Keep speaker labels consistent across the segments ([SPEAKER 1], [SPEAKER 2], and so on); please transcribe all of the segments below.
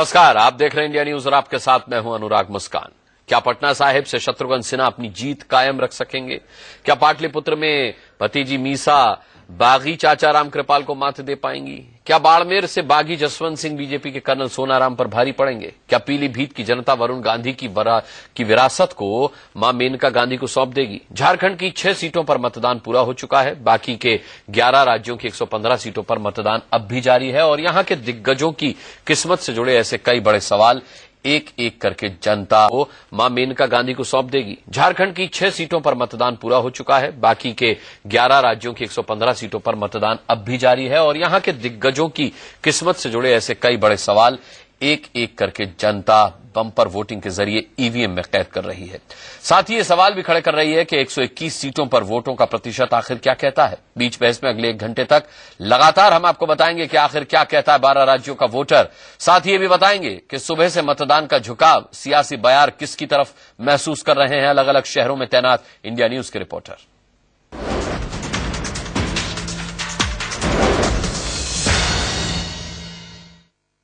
[SPEAKER 1] नमस्कार, आप देख रहे हैं इंडिया न्यूज और आपके साथ मैं हूं अनुराग मुस्कान। क्या पटना साहिब से शत्रुघ्न सिन्हा अपनी जीत कायम रख सकेंगे? क्या पाटलिपुत्र में भतीजी मीसा बागी चाचा राम कृपाल को मात दे पाएंगी? क्या बाड़मेर से बागी जसवंत सिंह बीजेपी के कर्नल सोनाराम पर भारी पड़ेंगे? क्या पीलीभीत की जनता वरुण गांधी की विरासत को मां मेनका गांधी को सौंप देगी? झारखंड की 6 सीटों पर मतदान पूरा हो चुका है। बाकी के 11 राज्यों की 115 सीटों पर मतदान अब भी जारी है और यहां के दिग्गजों की किस्मत से जुड़े ऐसे कई बड़े सवाल एक एक करके जनता को मां मेनका गांधी को सौंप देगी। झारखंड की 6 सीटों पर मतदान पूरा हो चुका है। बाकी के 11 राज्यों की 115 सीटों पर मतदान अब भी जारी है और यहां के दिग्गजों की किस्मत से जुड़े ऐसे कई बड़े सवाल एक एक करके जनता बम्पर वोटिंग के जरिए ईवीएम में कैद कर रही है। साथ ही ये सवाल भी खड़े कर रही है कि 121 सीटों पर वोटों का प्रतिशत आखिर क्या कहता है। बीच बहस में अगले 1 घंटे तक लगातार हम आपको बताएंगे कि आखिर क्या कहता है 12 राज्यों का वोटर। साथ ही ये भी बताएंगे कि सुबह से मतदान का झुकाव, सियासी बयार किसकी तरफ महसूस कर रहे हैं अलग अलग शहरों में तैनात इंडिया न्यूज के रिपोर्टर।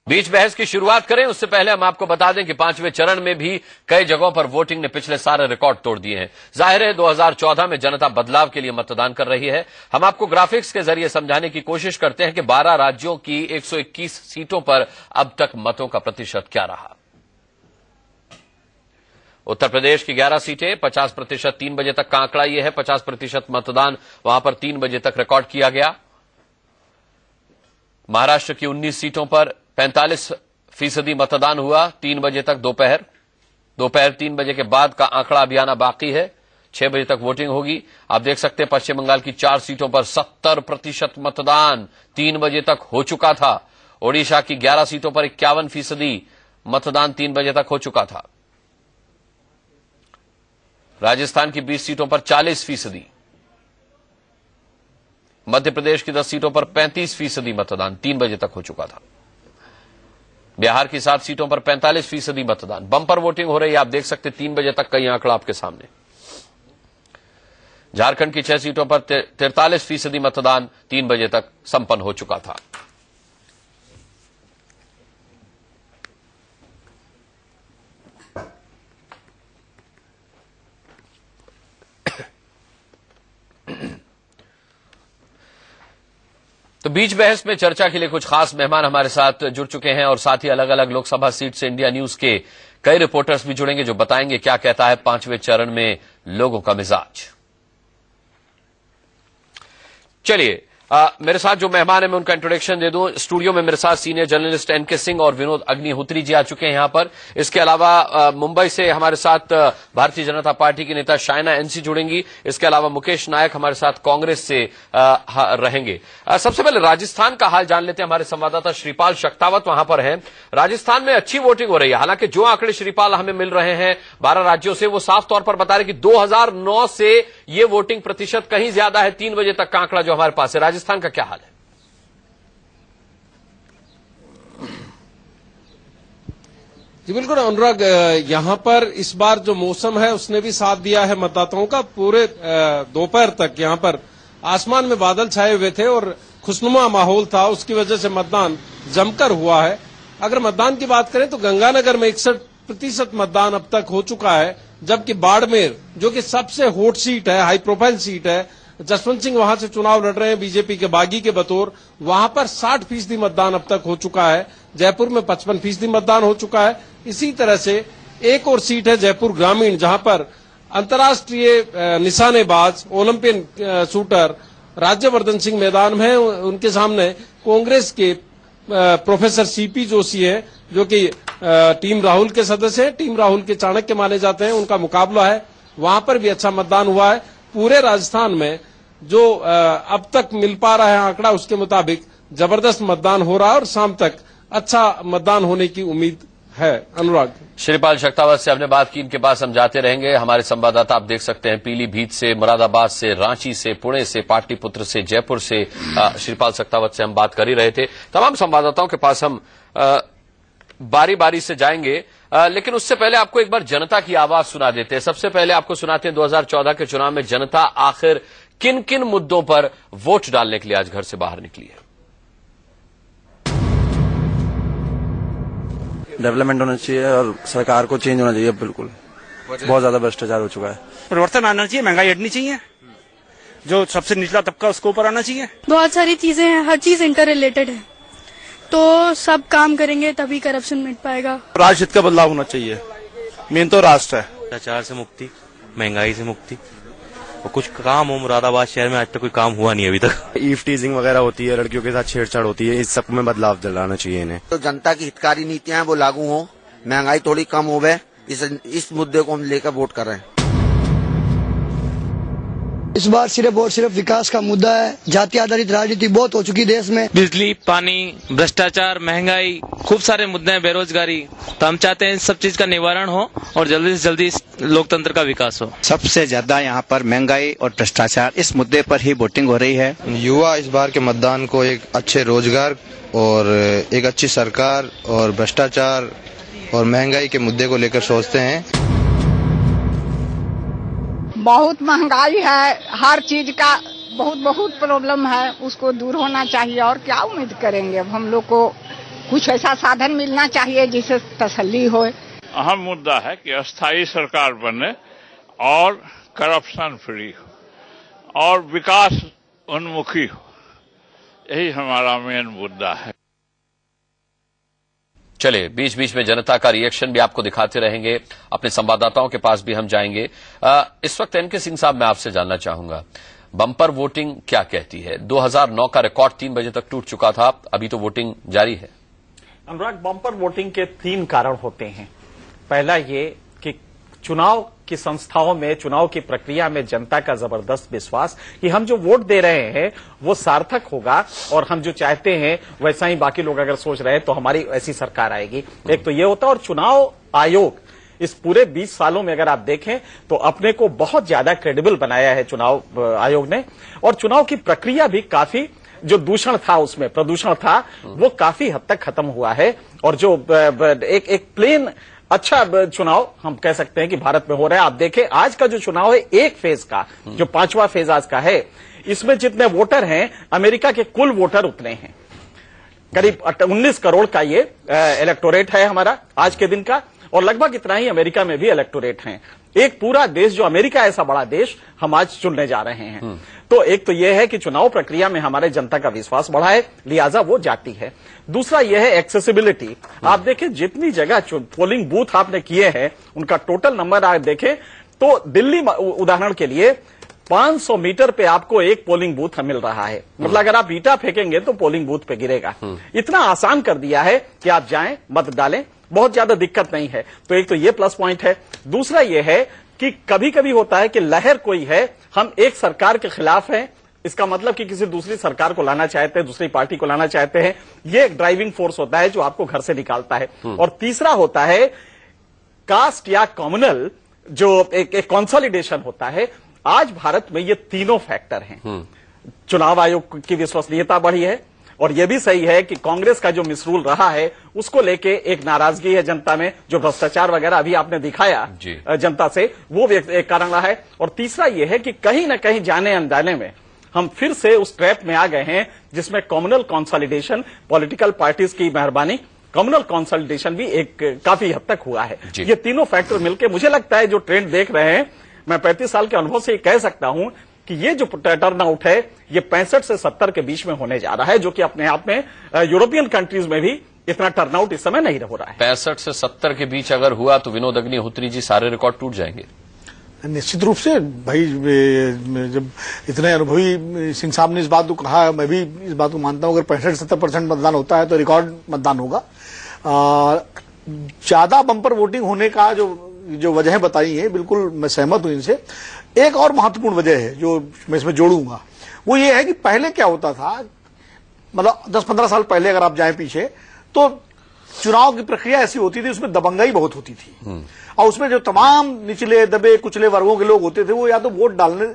[SPEAKER 1] बीच बहस की शुरुआत करें उससे पहले हम आपको बता दें कि 5वें चरण में भी कई जगहों पर वोटिंग ने पिछले सारे रिकॉर्ड तोड़ दिए हैं। जाहिर है 2014 में जनता बदलाव के लिए मतदान कर रही है। हम आपको ग्राफिक्स के जरिए समझाने की कोशिश करते हैं कि 12 राज्यों की 121 सीटों पर अब तक मतों का प्रतिशत क्या रहा। उत्तर प्रदेश की 11 सीटें 50% 3 बजे तक का आंकड़ा यह है। 50% मतदान वहां पर 3 बजे तक रिकॉर्ड किया गया। महाराष्ट्र की 19 सीटों पर 45% मतदान हुआ 3 बजे तक दोपहर 3 बजे के बाद का आंकड़ा अभी आना बाकी है। 6 बजे तक वोटिंग होगी। आप देख सकते हैं पश्चिम बंगाल की 4 सीटों पर 70% मतदान 3 बजे तक हो चुका था। ओडिशा की 11 सीटों पर 51% मतदान 3 बजे तक हो चुका था। राजस्थान की 20 सीटों पर 40%। मध्य प्रदेश की 10 सीटों पर 35% मतदान 3 बजे तक हो चुका था। बिहार की 7 सीटों पर 45% मतदान। बम्पर वोटिंग हो रही है, आप देख सकते 3 बजे तक का यह आंकड़ा आपके सामने। झारखंड की 6 सीटों पर 43% मतदान 3 बजे तक संपन्न हो चुका था। तो बीच बहस में चर्चा के लिए कुछ खास मेहमान हमारे साथ जुड़ चुके हैं और साथ ही अलग अलग लोकसभा सीट से इंडिया न्यूज के कई रिपोर्टर्स भी जुड़ेंगे जो बताएंगे क्या कहता है 5वें चरण में लोगों का मिजाज। चलिए मेरे साथ जो मेहमान है मैं उनका इंट्रोडक्शन दे दूं। स्टूडियो में मेरे साथ सीनियर जर्नलिस्ट एनके सिंह और विनोद अग्निहोत्री जी आ चुके हैं यहां पर। इसके अलावा मुंबई से हमारे साथ भारतीय जनता पार्टी की नेता शाइना एनसी जुड़ेंगी। इसके अलावा मुकेश नायक हमारे साथ कांग्रेस से रहेंगे। सबसे पहले राजस्थान का हाल जान लेते हैं। हमारे संवाददाता श्रीपाल शक्तावत वहां पर हैं। राजस्थान में अच्छी वोटिंग हो रही है। हालांकि जो आंकड़े श्रीपाल हमें मिल रहे हैं 12 राज्यों से वो साफ तौर पर बता रहे कि 2009 से ये वोटिंग प्रतिशत कहीं ज्यादा है। 3 बजे तक का आंकड़ा जो हमारे पास है। राजस्थान का क्या हाल है?
[SPEAKER 2] जी बिल्कुल अनुराग, यहाँ पर इस बार जो मौसम है उसने भी साथ दिया है मतदाताओं का। पूरे दोपहर तक यहाँ पर आसमान में बादल छाए हुए थे और खुशनुमा माहौल था। उसकी वजह से मतदान जमकर हुआ है। अगर मतदान की बात करें तो गंगानगर में 61% मतदान अब तक हो चुका है, जबकि बाड़मेर जो कि सबसे हॉट सीट है, हाई प्रोफाइल सीट है, जसवंत सिंह वहां से चुनाव लड़ रहे हैं बीजेपी के बागी के बतौर, वहां पर 60% मतदान अब तक हो चुका है। जयपुर में 55% मतदान हो चुका है। इसी तरह से एक और सीट है जयपुर ग्रामीण, जहां पर अंतर्राष्ट्रीय निशानेबाज ओलंपियन शूटर राज्यवर्धन सिंह मैदान में है। उनके सामने कांग्रेस के प्रोफेसर सीपी जोशी है जो कि टीम राहुल के सदस्य हैं, टीम राहुल के चाणक्य माने जाते हैं। उनका मुकाबला है। वहां पर भी अच्छा मतदान हुआ है। पूरे राजस्थान में जो अब तक मिल पा रहा है आंकड़ा, उसके मुताबिक जबरदस्त मतदान हो रहा है और शाम तक अच्छा मतदान होने की उम्मीद है। अनुराग,
[SPEAKER 1] श्रीपाल शक्तावत से हमने बात की, इनके पास हम जाते रहेंगे। हमारे संवाददाता आप देख सकते हैं पीलीभीत से, मुरादाबाद से, रांची से, पुणे से, पाटलिपुत्र से, जयपुर से श्रीपाल शक्तावत से हम बात कर ही रहे थे। तमाम संवाददाताओं के पास हम बारी बारी से जाएंगे, लेकिन उससे पहले आपको एक बार जनता की आवाज सुना देते हैं। सबसे पहले आपको सुनाते हैं 2014 के चुनाव में जनता आखिर किन किन मुद्दों पर वोट डालने के लिए आज घर से बाहर निकली है।
[SPEAKER 3] डेवलपमेंट होना चाहिए और सरकार को चेंज होना चाहिए। बिल्कुल बहुत ज्यादा भ्रष्टाचार हो चुका है।
[SPEAKER 4] परिवर्तन आना चाहिए, महंगाई हटनी चाहिए, जो सबसे निचला तबका उसको ऊपर आना चाहिए।
[SPEAKER 5] बहुत सारी चीजें हैं, हर चीज इंटर रिलेटेड है, तो सब काम करेंगे तभी करप्शन मिट पाएगा।
[SPEAKER 6] राजनीति का बदलाव होना चाहिए, मेन तो राष्ट्र है।
[SPEAKER 7] भ्रष्टाचार से मुक्ति, महंगाई से मुक्ति और कुछ काम हो। मुरादाबाद शहर में आज तक कोई काम हुआ नहीं अभी तक।
[SPEAKER 3] ईव टीजिंग वगैरह होती है, लड़कियों के साथ छेड़छाड़ होती है, इस सब में बदलाव दिलाना चाहिए इन्हें।
[SPEAKER 8] तो जनता की हितकारी नीतियां वो लागू हो, महंगाई थोड़ी कम हो गए, इस मुद्दे को हम लेकर वोट कर रहे हैं।
[SPEAKER 9] इस बार सिर्फ और सिर्फ विकास का मुद्दा है। जाति आधारित राजनीति बहुत हो चुकी देश में।
[SPEAKER 10] बिजली, पानी, भ्रष्टाचार, महंगाई, खूब सारे मुद्दे हैं, बेरोजगारी। तो हम चाहते हैं सब चीज का निवारण हो और जल्दी से जल्दी लोकतंत्र का विकास हो।
[SPEAKER 11] सबसे ज्यादा यहाँ पर महंगाई और भ्रष्टाचार, इस मुद्दे पर ही वोटिंग हो रही है।
[SPEAKER 3] युवा इस बार के मतदान को एक अच्छे रोजगार और एक अच्छी सरकार और भ्रष्टाचार और महंगाई के मुद्दे को लेकर सोचते हैं।
[SPEAKER 12] बहुत महंगाई है, हर चीज का बहुत प्रॉब्लम है, उसको दूर होना चाहिए। और क्या उम्मीद करेंगे, अब हम लोग को कुछ ऐसा साधन मिलना चाहिए जिससे तसल्ली हो।
[SPEAKER 13] अहम मुद्दा है कि अस्थायी सरकार बने और करप्शन फ्री हो और विकास उन्मुखी हो, यही हमारा मेन मुद्दा है।
[SPEAKER 1] चलिए, बीच बीच में जनता का रिएक्शन भी आपको दिखाते रहेंगे, अपने संवाददाताओं के पास भी हम जाएंगे। इस वक्त एनके सिंह साहब, मैं आपसे जानना चाहूंगा, बम्पर वोटिंग क्या कहती है? 2009 का रिकॉर्ड 3 बजे तक टूट चुका था, अभी तो वोटिंग जारी है।
[SPEAKER 14] अनुराग, बम्पर वोटिंग के 3 कारण होते हैं। पहला ये कि चुनाव की संस्थाओं में, चुनाव की प्रक्रिया में जनता का जबरदस्त विश्वास कि हम जो वोट दे रहे हैं वो सार्थक होगा और हम जो चाहते हैं वैसा ही बाकी लोग अगर सोच रहे हैं तो हमारी ऐसी सरकार आएगी। एक तो ये होता है। और चुनाव आयोग इस पूरे 20 सालों में अगर आप देखें तो अपने को बहुत ज्यादा क्रेडिबल बनाया है चुनाव आयोग ने। और चुनाव की प्रक्रिया भी काफी, जो दूषण था उसमें, प्रदूषण था, वो काफी हद तक खत्म हुआ है। और जो एक प्लेन अच्छा चुनाव हम कह सकते हैं कि भारत में हो रहा है। आप देखें आज का जो चुनाव है, एक फेज का, जो 5वां फेज आज का है, इसमें जितने वोटर हैं अमेरिका के कुल वोटर उतने हैं। करीब 19 करोड़ का ये इलेक्टोरेट है हमारा आज के दिन का, और लगभग इतना ही अमेरिका में भी इलेक्टोरेट हैं। एक पूरा देश, जो अमेरिका ऐसा बड़ा देश, हम आज चुनने जा रहे हैं। तो एक तो यह है कि चुनाव प्रक्रिया में हमारे जनता का विश्वास बढ़ा है, लिहाजा वो जाती है। दूसरा यह है एक्सेसिबिलिटी। आप देखें जितनी जगह पोलिंग बूथ आपने किए हैं, उनका टोटल नंबर आप देखें तो दिल्ली उदाहरण के लिए 500 मीटर पे आपको एक पोलिंग बूथ मिल रहा है। मतलब अगर आप ईंटा फेंकेंगे तो पोलिंग बूथ पे गिरेगा। इतना आसान कर दिया है कि आप जाएं, मत डालें, बहुत ज्यादा दिक्कत नहीं है। तो एक तो ये प्लस पॉइंट है। दूसरा ये है कि कभी कभी होता है कि लहर कोई है, हम एक सरकार के खिलाफ हैं, इसका मतलब कि किसी दूसरी सरकार को लाना चाहते हैं, दूसरी पार्टी को लाना चाहते हैं, ये एक ड्राइविंग फोर्स होता है जो आपको घर से निकालता है। और तीसरा होता है कास्ट या कम्युनल, जो एक कंसोलिडेशन होता है। आज भारत में ये तीनों फैक्टर हैं। चुनाव आयोग की विश्वसनीयता बढ़ी है, और यह भी सही है कि कांग्रेस का जो मिसरूल रहा है उसको लेके एक नाराजगी है जनता में, जो भ्रष्टाचार वगैरह अभी आपने दिखाया जनता से, वो भी एक कारण रहा है। और तीसरा यह है कि कहीं ना कहीं जाने अनजाने में हम फिर से उस ट्रैप में आ गए हैं जिसमें कम्युनल कंसोलिडेशन, पॉलिटिकल पार्टीज की मेहरबानी, कम्युनल कंसोलिडेशन भी एक काफी हद तक हुआ है। ये तीनों फैक्टर मिलकर मुझे लगता है जो ट्रेंड देख रहे हैं, मैं 35 साल के अनुभव से ये कह सकता हूं कि ये जो टर्नआउट है ये 65 से 70 के बीच में होने जा रहा है, जो कि अपने आप में यूरोपियन कंट्रीज में भी इतना टर्नआउट इस समय नहीं हो रहा है।
[SPEAKER 1] 65 से 70 के बीच अगर हुआ तो विनोद अग्निहोत्री जी सारे रिकॉर्ड टूट जाएंगे।
[SPEAKER 6] निश्चित रूप से भाई, जब इतने अनुभवी सिंह साहब ने इस बात को कहा, मैं भी इस बात को मानता हूं, अगर 65-70% मतदान होता है तो रिकॉर्ड मतदान होगा। ज्यादा बम्पर वोटिंग होने का जो वजह बताई है, बिल्कुल मैं सहमत हूं इनसे। एक और महत्वपूर्ण वजह है जो मैं इसमें जोड़ूंगा, वो ये है कि पहले क्या होता था, मतलब 10-15 साल पहले अगर आप जाएं पीछे, तो चुनाव की प्रक्रिया ऐसी होती थी, उसमें दबंगाई बहुत होती थी। और उसमें जो तमाम निचले दबे कुचले वर्गों के लोग होते थे, वो या तो वोट डालने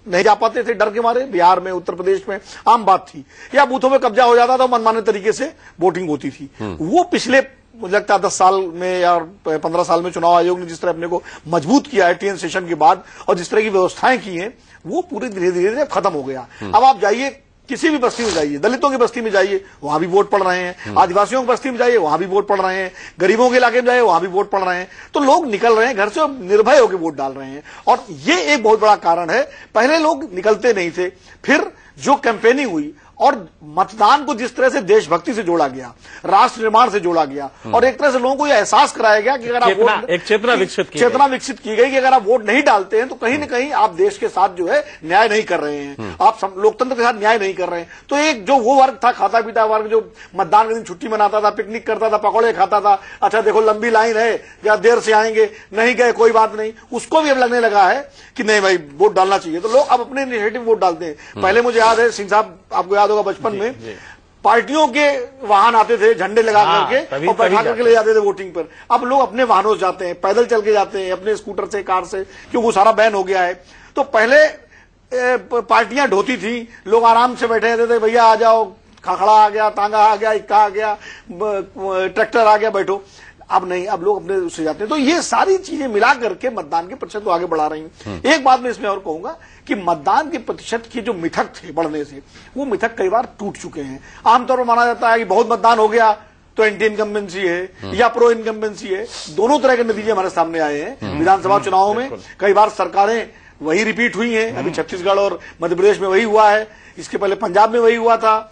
[SPEAKER 6] नहीं जा पाते थे डर के मारे, बिहार में, उत्तर प्रदेश में आम बात थी, या बूथों में कब्जा हो जाता था, मनमाने तरीके से वोटिंग होती थी। वो पिछले मुझे लगता है 10 साल में या 15 साल में चुनाव आयोग ने जिस तरह अपने को मजबूत किया है 10 सेशन के बाद, और जिस तरह की व्यवस्थाएं की हैं, वो पूरी धीरे धीरे खत्म हो गया। अब आप जाइए किसी भी बस्ती में जाइए, दलितों की बस्ती में जाइए, वहां भी वोट पड़ रहे हैं, आदिवासियों की बस्ती में जाइए, वहां भी वोट पड़ रहे हैं, गरीबों के इलाके में जाइए, वहां भी वोट पड़ रहे हैं। तो लोग निकल रहे हैं घर से, निर्भय होकर वोट डाल रहे हैं, और ये एक बहुत बड़ा कारण है। पहले लोग निकलते नहीं थे, फिर जो कैंपेनिंग हुई और मतदान को जिस तरह से देशभक्ति से जोड़ा गया, राष्ट्र निर्माण से जोड़ा गया, और एक तरह से लोगों को यह एहसास कराया गया कि अगर आप
[SPEAKER 14] चेतना
[SPEAKER 6] विकसित की गई कि अगर आप वोट नहीं डालते हैं तो कहीं न कहीं आप देश के साथ जो है न्याय नहीं कर रहे हैं, आप लोकतंत्र के साथ न्याय नहीं कर रहे हैं। तो एक जो वो वर्ग था, खाता पीता वर्ग, जो मतदान के दिन छुट्टी मनाता था, पिकनिक करता था, पकौड़े खाता था, अच्छा देखो लंबी लाइन है या देर से आएंगे, नहीं गए कोई बात नहीं, उसको भी अब लगने लगा है कि नहीं भाई वोट डालना चाहिए। तो लोग अब अपने इनिशिएटिव वोट डालते हैं। पहले मुझे याद है, सिंह साहब आपको याद होगा, बचपन में पार्टियों के वाहन आते थे झंडे लगा करके और बैठा करके ले जाते थे वोटिंग पर। अब लोग अपने वाहनों से जाते हैं, पैदल चल के जाते हैं, अपने स्कूटर से, कार से, क्योंकि वो सारा बैन हो गया है। तो पहले पार्टियां ढोती थी, लोग आराम से बैठे रहते थे, भैया आ जाओ, खाखड़ा आ गया, तांगा आ गया, इक्का आ गया, ट्रैक्टर आ गया, बैठो। अब नहीं, अब लोग अपने उससे जाते हैं। तो ये सारी चीजें मिला करके मतदान के प्रतिशत को आगे बढ़ा रही हैं। एक बात मैं इसमें और कहूंगा कि मतदान के प्रतिशत की जो मिथक थे बढ़ने से, वो मिथक कई बार टूट चुके हैं। आमतौर पर माना जाता है कि बहुत मतदान हो गया तो एंटी इनकम्बेंसी है या प्रो इनकम्बेंसी है। दोनों तरह के नतीजे हमारे सामने आए हैं विधानसभा चुनाव में। कई बार सरकारें वही रिपीट हुई हैं, अभी छत्तीसगढ़ और मध्य प्रदेश में वही हुआ है, इसके पहले पंजाब में वही हुआ था,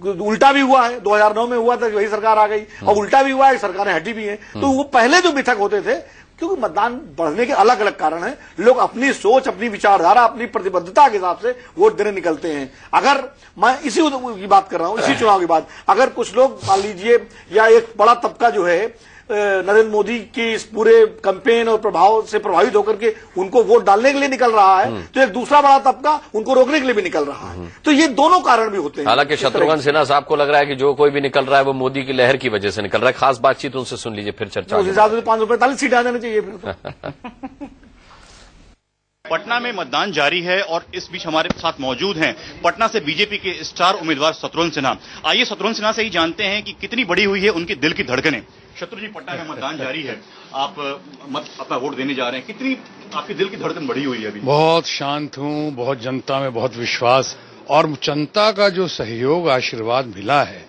[SPEAKER 6] उल्टा भी हुआ है, 2009 में हुआ था कि वही सरकार आ गई, और उल्टा भी हुआ है, सरकारें हटी भी हैं। तो वो पहले जो मिथक होते थे, क्योंकि मतदान बढ़ने के अलग अलग कारण हैं, लोग अपनी सोच, अपनी विचारधारा, अपनी प्रतिबद्धता के हिसाब से वोट देने निकलते हैं। अगर मैं इसी की बात कर रहा हूं, इसी चुनाव की बात, अगर कुछ लोग मान लीजिए या एक बड़ा तबका जो है नरेंद्र मोदी की इस पूरे कैंपेन और प्रभाव से प्रभावित होकर के उनको वोट डालने के लिए निकल रहा है, तो एक दूसरा बड़ा तबका उनको रोकने के लिए भी निकल रहा है। तो ये दोनों कारण भी होते हैं।
[SPEAKER 1] हालांकि शत्रुघ्न सिन्हा साहब को लग रहा है कि जो कोई भी निकल रहा है वो मोदी की लहर की वजह से निकल रहा है। खास बातचीत उनसे सुन लीजिए, फिर चर्चा।
[SPEAKER 6] उस हिसाब से 545 सीट आ जानी चाहिए फिर तो।
[SPEAKER 15] पटना में मतदान जारी है और इस बीच हमारे साथ मौजूद हैं पटना से बीजेपी के स्टार उम्मीदवार शत्रुघ्न सिन्हा। आइए शत्रुघ्न सिन्हा से ही जानते हैं कि कितनी बड़ी हुई है उनकी दिल की धड़कनें। शत्रु जी, पटना में मतदान जारी है, आप अपना वोट देने जा रहे हैं, कितनी आपकी दिल की धड़कन बढ़ी हुई है अभी?
[SPEAKER 16] बहुत शांत हूं, बहुत जनता में बहुत विश्वास, और जनता का जो सहयोग आशीर्वाद मिला है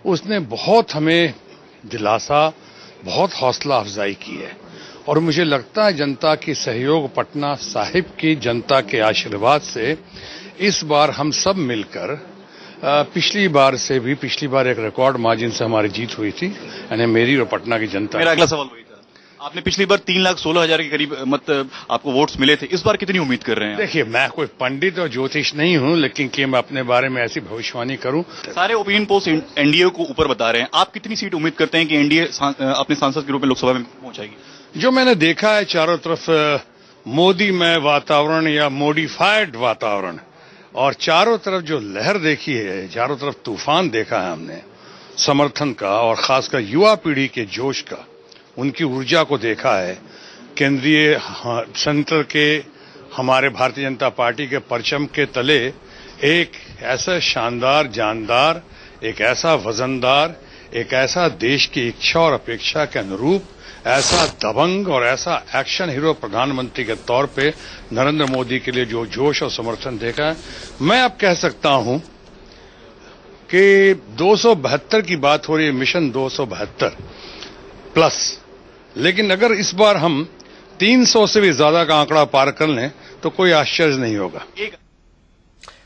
[SPEAKER 16] उसने बहुत हमें दिलासा, बहुत हौसला अफजाई की है। और मुझे लगता है जनता की सहयोग, पटना साहिब की जनता के आशीर्वाद से इस बार हम सब मिलकर, पिछली बार एक रिकॉर्ड मार्जिन से हमारी जीत हुई थी, यानी मेरी और पटना की जनता।
[SPEAKER 15] मेरा अगला सवाल वही था, आपने पिछली बार 3,16,000 के करीब आपको वोट्स मिले थे, इस बार कितनी उम्मीद कर रहे हैं?
[SPEAKER 16] देखिए, मैं कोई पंडित और ज्योतिष नहीं हूं, लेकिन कि मैं अपने बारे में ऐसी भविष्यवाणी करूं।
[SPEAKER 15] सारे ओपिनियन पोस्ट एनडीए को ऊपर बता रहे हैं, आप कितनी सीट उम्मीद करते हैं कि एनडीए अपने सांसद के रूप में लोकसभा में पहुंचाएगी?
[SPEAKER 16] जो मैंने देखा है चारों तरफ मोदीमय वातावरण या मोडिफाइड वातावरण, और चारों तरफ जो लहर देखी है, चारों तरफ तूफान देखा है हमने समर्थन का, और खासकर युवा पीढ़ी के जोश का, उनकी ऊर्जा को देखा है। केंद्रीय सेंटर के हमारे भारतीय जनता पार्टी के परचम के तले एक ऐसा शानदार, जानदार, एक ऐसा वजनदार, एक ऐसा देश की इच्छा और अपेक्षा के अनुरूप, ऐसा दबंग और ऐसा एक्शन हीरो प्रधानमंत्री के तौर पे नरेंद्र मोदी के लिए जो जोश और समर्थन देखा है, मैं अब कह सकता हूं कि 272 की बात हो रही है, मिशन 272 प्लस, लेकिन अगर इस बार हम 300 से भी ज्यादा का आंकड़ा पार कर लें तो कोई आश्चर्य नहीं होगा।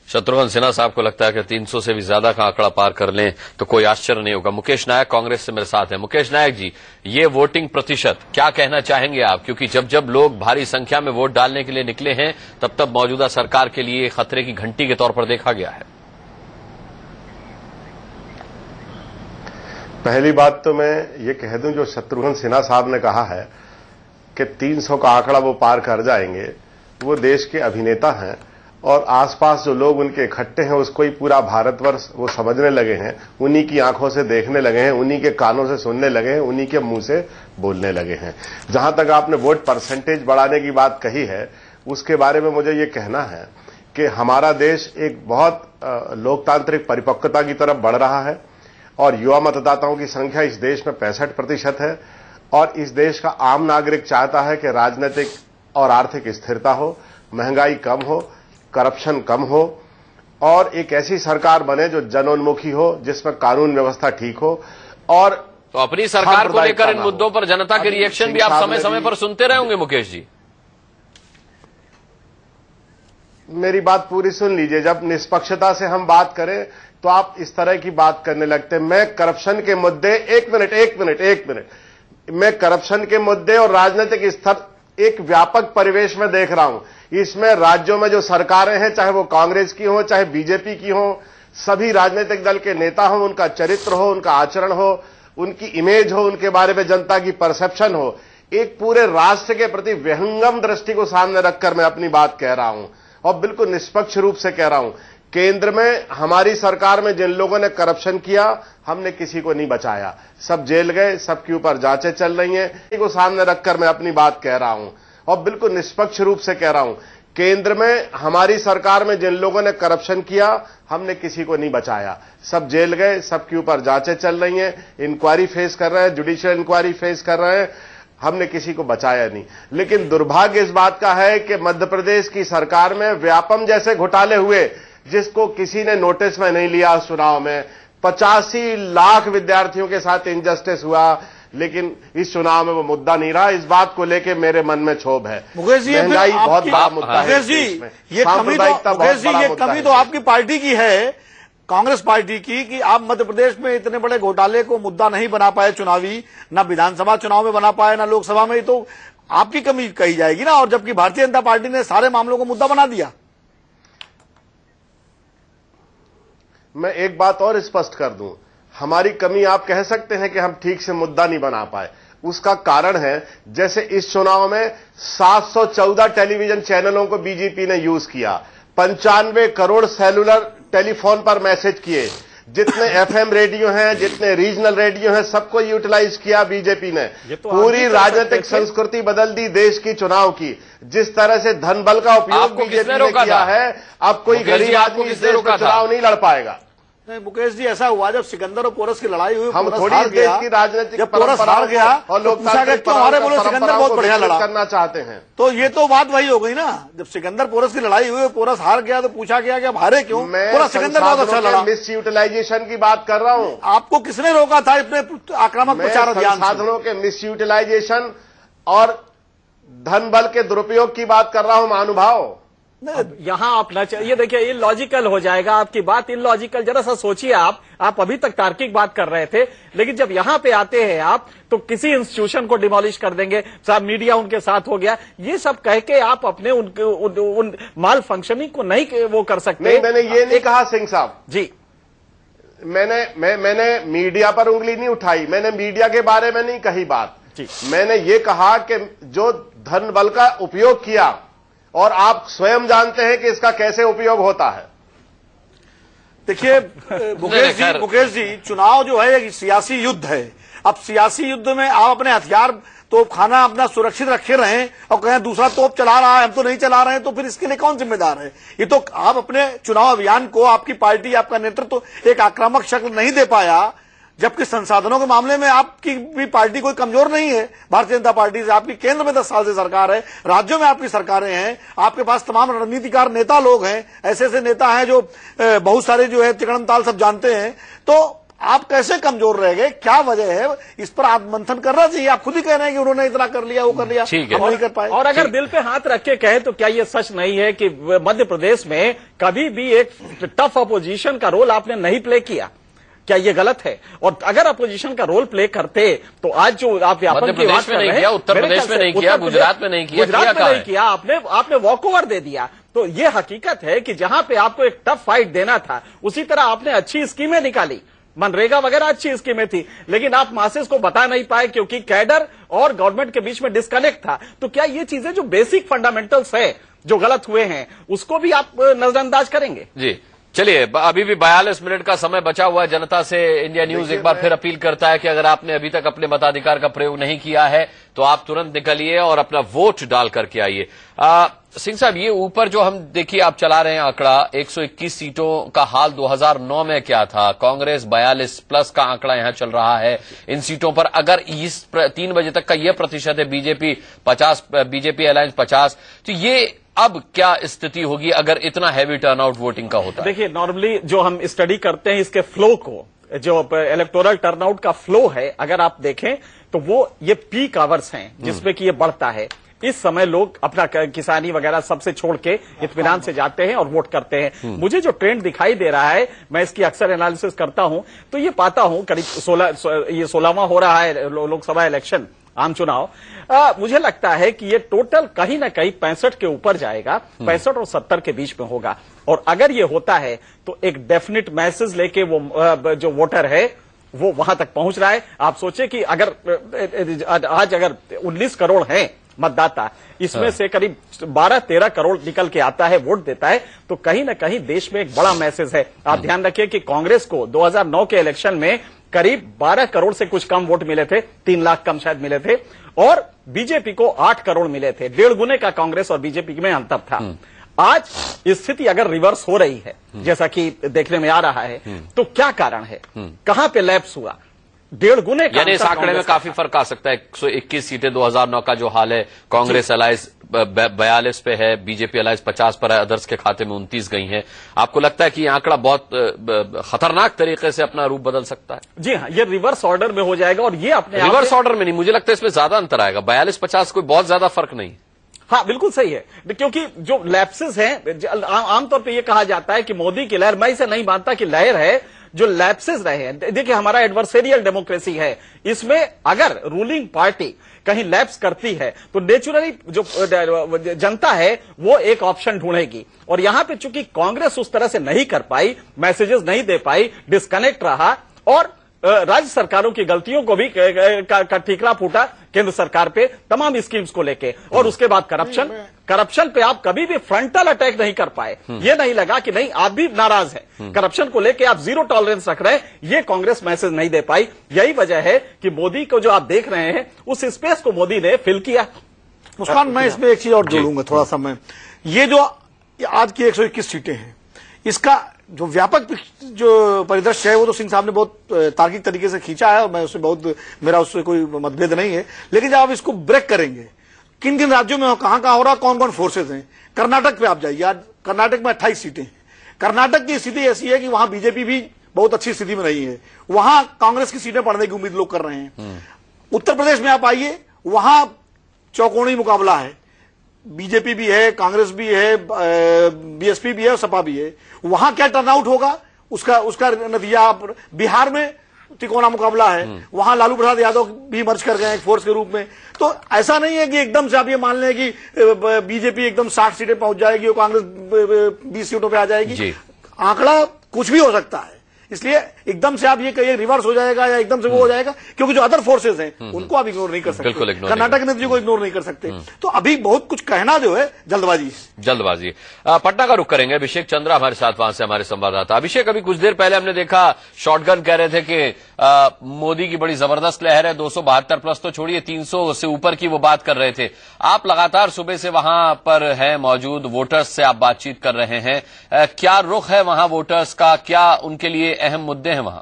[SPEAKER 1] शत्रुघ्न सिन्हा साहब को लगता है कि 300 से भी ज्यादा का आंकड़ा पार कर लें तो कोई आश्चर्य नहीं होगा। मुकेश नायक कांग्रेस से मेरे साथ हैं। मुकेश नायक जी, ये वोटिंग प्रतिशत क्या कहना चाहेंगे आप? क्योंकि जब जब लोग भारी संख्या में वोट डालने के लिए निकले हैं, तब तब मौजूदा सरकार के लिए खतरे की घंटी के तौर पर देखा गया है।
[SPEAKER 17] पहली बात तो मैं ये कह दूं, जो शत्रुघ्न सिन्हा साहब ने कहा है कि 300 का आंकड़ा वो पार कर जाएंगे, वो देश के अभिनेता हैं, और आसपास जो लोग उनके इकट्ठे हैं उसको ही पूरा भारतवर्ष वो समझने लगे हैं, उन्हीं की आंखों से देखने लगे हैं, उन्हीं के कानों से सुनने लगे हैं, उन्हीं के मुंह से बोलने लगे हैं। जहां तक आपने वोट परसेंटेज बढ़ाने की बात कही है, उसके बारे में मुझे ये कहना है कि हमारा देश एक बहुत लोकतांत्रिक परिपक्वता की तरफ बढ़ रहा है, और युवा मतदाताओं की संख्या इस देश में 65% है, और इस देश का आम नागरिक चाहता है कि राजनीतिक और आर्थिक स्थिरता हो, महंगाई कम हो, करप्शन कम हो, और एक ऐसी सरकार बने जो जनोन्मुखी हो, जिसमें कानून व्यवस्था ठीक हो। और
[SPEAKER 1] तो अपनी सरकार को लेकर इन मुद्दों पर जनता के रिएक्शन भी आप समय समय पर सुनते रहे होंगे मुकेश जी।
[SPEAKER 17] मेरी बात पूरी सुन लीजिए। जब निष्पक्षता से हम बात करें तो आप इस तरह की बात करने लगते हैं। मैं करप्शन के मुद्दे एक मिनट मैं करप्शन के मुद्दे और राजनीतिक स्तर एक व्यापक परिवेश में देख रहा हूं। इसमें राज्यों में जो सरकारें हैं, चाहे वो कांग्रेस की हो चाहे बीजेपी की हो, सभी राजनीतिक दल के नेता हो, उनका चरित्र हो, उनका आचरण हो, उनकी इमेज हो, उनके बारे में जनता की परसेप्शन हो, एक पूरे राष्ट्र के प्रति विहंगम दृष्टि को सामने रखकर मैं अपनी बात कह रहा हूं और बिल्कुल निष्पक्ष रूप से कह रहा हूं। केंद्र में हमारी सरकार में जिन लोगों ने करप्शन किया, हमने किसी को नहीं बचाया, सब जेल गए, सबके ऊपर जांचें चल रही हैं। इसी को सामने रखकर मैं अपनी बात कह रहा हूं और बिल्कुल निष्पक्ष रूप से कह रहा हूं। केंद्र में हमारी सरकार में जिन लोगों ने करप्शन किया, हमने किसी को नहीं बचाया, सब जेल गए, सबके ऊपर जांचें चल रही हैं, इंक्वायरी फेस कर रहे हैं, जुडिशियल इंक्वायरी फेस कर रहे हैं, हमने किसी को बचाया नहीं। लेकिन दुर्भाग्य इस बात का है कि मध्य प्रदेश की सरकार में व्यापम जैसे घोटाले हुए, जिसको किसी ने नोटिस में नहीं लिया। उस चुनाव में 85 लाख विद्यार्थियों के साथ इनजस्टिस हुआ, लेकिन इस चुनाव में वो मुद्दा नहीं रहा। इस बात को लेकर मेरे मन में क्षोभ है।
[SPEAKER 6] मुकेश जी,
[SPEAKER 17] महंगाई बहुत बड़ा मुद्दा है।
[SPEAKER 6] मुकेश जी, ये कमी तो आपकी पार्टी की है, कांग्रेस पार्टी की, कि आप मध्य प्रदेश में इतने बड़े घोटाले को मुद्दा नहीं बना पाए चुनावी, ना विधानसभा चुनाव में बना पाए, ना लोकसभा में, तो आपकी कमी कही जाएगी ना। और जबकि भारतीय जनता पार्टी ने सारे मामलों को मुद्दा बना दिया।
[SPEAKER 17] मैं एक बात और स्पष्ट कर दूं, हमारी कमी आप कह सकते हैं कि हम ठीक से मुद्दा नहीं बना पाए। उसका कारण है, जैसे इस चुनाव में 714 टेलीविजन चैनलों को बीजेपी ने यूज किया, 95 करोड़ सेलुलर टेलीफोन पर मैसेज किए, जितने एफएम रेडियो हैं, जितने रीजनल रेडियो हैं, सबको यूटिलाइज किया बीजेपी ने। पूरी राजनीतिक संस्कृति बदल दी देश की चुनाव की। जिस तरह से धन बल का उपयोग बीजेपी ने किया है, अब कोई गरीब आदमी इस देश में चुनाव नहीं लड़ पाएगा।
[SPEAKER 6] नहीं मुकेश जी, ऐसा हुआ जब सिकंदर और पोरस की लड़ाई हुई,
[SPEAKER 17] हम थोड़ी देश की राजनीतिक
[SPEAKER 6] जब पोरस हार गया और लोकतांत्रिक सिकंदर बहुत बढ़िया लड़ा
[SPEAKER 17] करना चाहते हैं,
[SPEAKER 6] तो ये तो बात वही हो गई ना। जब सिकंदर पोरस की लड़ाई हुई, पोरस हार गया, तो पूछा गया कि अब हारे क्यों? पूरा सिकंदर बहुत अच्छा लड़ा।
[SPEAKER 17] मिस यूटिलाइजेशन की बात कर रहा हूं।
[SPEAKER 6] आपको किसने रोका था इतने आक्रामक प्रचार अभियान?
[SPEAKER 17] संसाधनों के मिस यूटिलाइजेशन और धन बल के दुरुपयोग की बात कर रहा हूं महानुभाव।
[SPEAKER 14] यहां आप न ये देखिए, इलॉजिकल हो जाएगा आपकी बात, इलॉजिकल। जरा सा सोचिए, आप अभी तक तार्किक बात कर रहे थे, लेकिन जब यहां पे आते हैं आप, तो किसी इंस्टीट्यूशन को डिमोलिश कर देंगे, साहब मीडिया उनके साथ हो गया, ये सब कह के आप अपने उन माल फंक्शनिंग को नहीं वो कर सकते।
[SPEAKER 17] नहीं, मैंने ये नहीं कहा सिंह साहब
[SPEAKER 14] जी।
[SPEAKER 17] मैंने मीडिया पर उंगली नहीं उठाई, मैंने मीडिया के बारे में नहीं कही बात
[SPEAKER 14] जी।
[SPEAKER 17] मैंने ये कहा कि जो धन बल का उपयोग किया, और आप स्वयं जानते हैं कि इसका कैसे उपयोग होता है।
[SPEAKER 6] देखिए मुकेश जी, चुनाव जो है एक सियासी युद्ध है। अब सियासी युद्ध में आप अपने हथियार, तोप खाना अपना सुरक्षित रखे रहें और कहें दूसरा तोप चला रहा है, हम तो नहीं चला रहे हैं, तो फिर इसके लिए कौन जिम्मेदार है? ये तो आप अपने चुनाव अभियान को, आपकी पार्टी, आपका नेतृत्व एक आक्रामक शक्ल नहीं दे पाया, जबकि संसाधनों के मामले में आपकी भी पार्टी कोई कमजोर नहीं है। भारतीय जनता पार्टी से आपकी केंद्र में 10 साल से सरकार है, राज्यों में आपकी सरकारें हैं, आपके पास तमाम रणनीतिकार नेता लोग हैं, ऐसे ऐसे नेता हैं जो बहुत सारे जो है तिकड़म ताल सब जानते हैं। तो आप कैसे कमजोर रह गए? क्या वजह है? इस पर आप मंथन करना चाहिए। आप खुद ही कह रहे हैं कि उन्होंने इतना कर लिया, वो कर लिया, हम नहीं कर पाए।
[SPEAKER 14] और अगर दिल पे हाथ रख के कहे, तो क्या ये सच नहीं है कि मध्य प्रदेश में कभी भी एक टफ अपोजिशन का रोल आपने नहीं प्ले किया? क्या ये गलत है? और अगर अपोजिशन का रोल प्ले करते, तो आज जो आप व्यापम की बात कर रहे हैं,
[SPEAKER 1] उत्तर प्रदेश में नहीं किया, गुजरात में नहीं किया,
[SPEAKER 14] गुजरात में नहीं किया, आपने वॉक ओवर दे दिया। तो ये हकीकत है कि जहां पे आपको एक टफ फाइट देना था, उसी तरह आपने अच्छी स्कीमें निकाली, मनरेगा वगैरह अच्छी स्कीमें थी, लेकिन आप मासेस को बता नहीं पाए क्योंकि कैडर और गवर्नमेंट के बीच में डिस्कनेक्ट था। तो क्या ये चीजें जो बेसिक फंडामेंटल्स है, जो गलत हुए हैं, उसको भी आप नजरअंदाज करेंगे?
[SPEAKER 1] जी चलिए, अभी भी 42 मिनट का समय बचा हुआ है। जनता से इंडिया न्यूज एक बार फिर अपील करता है कि अगर आपने अभी तक अपने मताधिकार का प्रयोग नहीं किया है, तो आप तुरंत निकलिए और अपना वोट डाल करके आइए। सिंह साहब, ये ऊपर जो हम देखिए आप चला रहे हैं आंकड़ा, 121 सीटों का हाल 2009 में क्या था? कांग्रेस 42 प्लस का आंकड़ा यहां चल रहा है इन सीटों पर। अगर इस 3 बजे तक का ये प्रतिशत है, बीजेपी 50, बीजेपी अलायंस 50, तो ये अब क्या स्थिति होगी अगर इतना हैवी टर्नआउट वोटिंग का होता है?
[SPEAKER 14] देखिए, नॉर्मली जो हम स्टडी करते हैं इसके फ्लो को, जो इलेक्टोरल टर्नआउट का फ्लो है, अगर आप देखें तो वो ये पीक आवर्स हैं जिसमें कि ये बढ़ता है। इस समय लोग अपना किसानी वगैरह सबसे छोड़ के इत्मीनान से जाते हैं और वोट करते हैं। मुझे जो ट्रेंड दिखाई दे रहा है, मैं इसकी अक्सर एनालिसिस करता हूं तो ये पाता हूं करीब 16वां हो रहा है लोकसभा इलेक्शन, आम चुनाव। मुझे लगता है कि ये टोटल कहीं ना कहीं 65 के ऊपर जाएगा, 65 और 70 के बीच में होगा। और अगर ये होता है तो एक डेफिनेट मैसेज लेके वो जो वोटर है वो वहां तक पहुंच रहा है। आप सोचे कि अगर आज अगर 19 करोड़ हैं मतदाता, इसमें से करीब 12-13 करोड़ निकल के आता है, वोट देता है, तो कहीं ना कहीं देश में एक बड़ा मैसेज है। आप ध्यान रखिए कि कांग्रेस को 2009 के इलेक्शन में करीब 12 करोड़ से कुछ कम वोट मिले थे, 3 लाख कम शायद मिले थे, और बीजेपी को 8 करोड़ मिले थे। 1.5 गुने का कांग्रेस और बीजेपी में अंतर था। आज स्थिति अगर रिवर्स हो रही है, जैसा कि देखने में आ रहा है, तो क्या कारण है, कहां पे लैप्स हुआ? 1.5 गुने का,
[SPEAKER 1] यानी इस आंकड़े में काफी फर्क आ सकता है। 121 सीटें 2009 का जो हाल है, कांग्रेस अलायंस 42 पे है, बीजेपी अलायंस 50 पर है, अदर्स के खाते में 29 गई हैं। आपको लगता है कि ये आंकड़ा बहुत खतरनाक तरीके से अपना रूप बदल सकता है?
[SPEAKER 14] जी हाँ, ये रिवर्स ऑर्डर में हो जाएगा। और ये अपने
[SPEAKER 1] रिवर्स ऑर्डर में नहीं, मुझे लगता है इसमें ज्यादा अंतर आएगा। 42-50 कोई बहुत ज्यादा फर्क नहीं।
[SPEAKER 14] हाँ, बिल्कुल सही है, क्योंकि जो लैप्सेस हैं, आमतौर पे ये कहा जाता है कि मोदी की लहर, मैं इसे नहीं मानता कि लहर है, जो लैप्सेस रहे हैं। देखिए, हमारा एडवर्सेरियल डेमोक्रेसी है, इसमें अगर रूलिंग पार्टी कहीं लैप्स करती है तो नेचुरली जो जनता है वो एक ऑप्शन ढूंढेगी। और यहां पे चूंकि कांग्रेस उस तरह से नहीं कर पाई, मैसेजेस नहीं दे पाई, डिस्कनेक्ट रहा, और राज्य सरकारों की गलतियों को भी का ठीकरा फूटा केंद्र सरकार पे तमाम स्कीम्स को लेके, और उसके बाद करप्शन पे आप कभी भी फ्रंटल अटैक नहीं कर पाए। ये नहीं लगा कि नहीं, आप भी नाराज हैं, करप्शन को लेके आप 0 टॉलरेंस रख रहे हैं, ये कांग्रेस मैसेज नहीं दे पाई। यही वजह है कि मोदी को जो आप देख रहे हैं, उस स्पेस को मोदी ने फिल किया।
[SPEAKER 6] मुस्कान, मैं इसमें एक चीज और जोड़ूंगा थोड़ा सा। मैं ये जो आज की 121 सीटें हैं, इसका जो व्यापक जो परिदृश्य है वो तो सिंह साहब ने बहुत तार्किक तरीके से खींचा है, और मैं उससे मेरा उससे कोई मतभेद नहीं है। लेकिन जब आप इसको ब्रेक करेंगे, किन किन राज्यों में कहां हो रहा, कौन कौन फोर्सेज हैं। कर्नाटक पे आप जाइए, आज कर्नाटक में 28 सीटें हैं। कर्नाटक की स्थिति ऐसी है कि वहां बीजेपी भी बहुत अच्छी स्थिति में नहीं है, वहां कांग्रेस की सीटें बढ़ने की उम्मीद लोग कर रहे हैं। उत्तर प्रदेश में आप आइए, वहां चौकोनी मुकाबला है, बीजेपी भी है, कांग्रेस भी है, बीएसपी भी है और सपा भी है। वहां क्या टर्नआउट होगा उसका नतीजा, बिहार में तिकोना मुकाबला है, वहां लालू प्रसाद यादव भी मर्ज कर गए एक फोर्स के रूप में। तो ऐसा नहीं है कि एकदम से आप ये मान लें कि बीजेपी एकदम 60 सीटें पहुंच जाएगी और कांग्रेस 20 सीटों पे आ जाएगी। आंकड़ा कुछ भी हो सकता है, इसलिए एकदम से आप ये कहिए रिवर्स हो जाएगा या एकदम से वो हो जाएगा, क्योंकि जो अदर फोर्सेज हैं उनको आप इग्नोर नहीं कर सकते, कर्नाटक के नतीजे को इग्नोर नहीं कर सकते। तो अभी बहुत कुछ कहना जो है जल्दबाजी।
[SPEAKER 1] पटना का रुख करेंगे, अभिषेक चंद्रा हमारे साथ वहां से हमारे संवाददाता। अभिषेक, अभी कुछ देर पहले हमने देखा शॉटगन कह रहे थे कि मोदी की बड़ी जबरदस्त लहर है, 272 प्लस तो छोड़िए 300 से ऊपर की वो बात कर रहे थे। आप लगातार सुबह से वहां पर हैं मौजूद, वोटर्स से आप बातचीत कर रहे हैं, क्या रुख है वहां वोटर्स का, क्या उनके लिए अहम मुद्दे हैं वहां?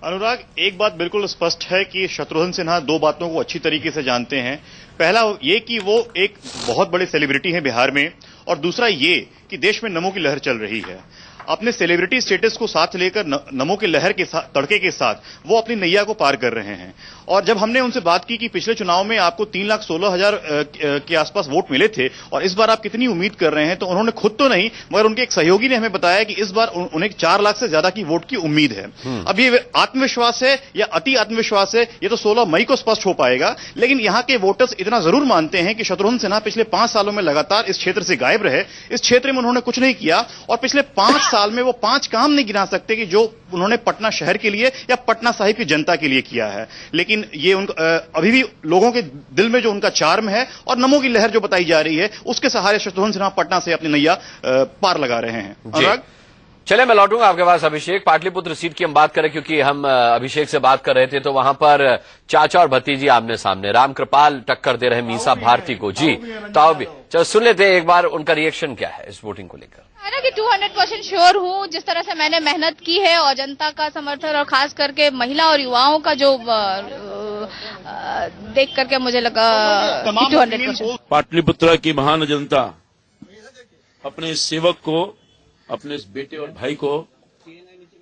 [SPEAKER 15] अनुराग, एक बात बिल्कुल स्पष्ट है कि शत्रुघ्न सिन्हा 2 बातों को अच्छी तरीके से जानते हैं। पहला ये कि वो एक बहुत बड़े सेलिब्रिटी हैं बिहार में, और दूसरा ये कि देश में नमो की लहर चल रही है। अपने सेलिब्रिटी स्टेटस को साथ लेकर नमो की लहर के साथ, तड़के के साथ वो अपनी नैया को पार कर रहे हैं। और जब हमने उनसे बात की कि पिछले चुनाव में आपको 3,16,000 के आसपास वोट मिले थे और इस बार आप कितनी उम्मीद कर रहे हैं, तो उन्होंने खुद तो नहीं मगर उनके एक सहयोगी ने हमें बताया कि इस बार उन्हें 4 लाख से ज्यादा की वोट की उम्मीद है। अब ये आत्मविश्वास है या अति आत्मविश्वास है, ये तो 16 मई को स्पष्ट हो पाएगा। लेकिन यहाँ के वोटर्स इतना जरूर मानते हैं कि शत्रुघ्न सिन्हा पिछले 5 सालों में लगातार इस क्षेत्र से गायब रहे, इस क्षेत्र में उन्होंने कुछ नहीं किया, और पिछले 5 साल में वो 5 काम नहीं गिना सकते कि जो उन्होंने पटना शहर के लिए या पटना साहिब की जनता के लिए किया है। लेकिन ये अभी भी लोगों के दिल में जो उनका चार्म है और नमो की लहर जो बताई जा रही है, उसके सहारे शत्रुघ्न सिन्हा पटना से अपनी नैया पार लगा रहे हैं। अनुराग,
[SPEAKER 1] चले मैं लौटूंगा आपके पास। अभिषेक, पाटलिपुत्र सीट की हम बात करें, क्योंकि हम अभिषेक से बात कर रहे थे तो वहां पर चाचा और भतीजी आमने सामने, रामकृपाल टक्कर दे रहे मीसा भारती को। जी ताओ भी, चलो सुन लेते हैं एक बार उनका रिएक्शन क्या है इस वोटिंग को लेकर।
[SPEAKER 18] है ना कि 200% श्योर हूँ, जिस तरह से मैंने मेहनत की है और जनता का समर्थन और खास करके महिला और युवाओं का जो देख करके मुझे लगा 200%।
[SPEAKER 19] पाटलिपुत्र की महान जनता अपने इस सेवक को, अपने इस बेटे और भाई को,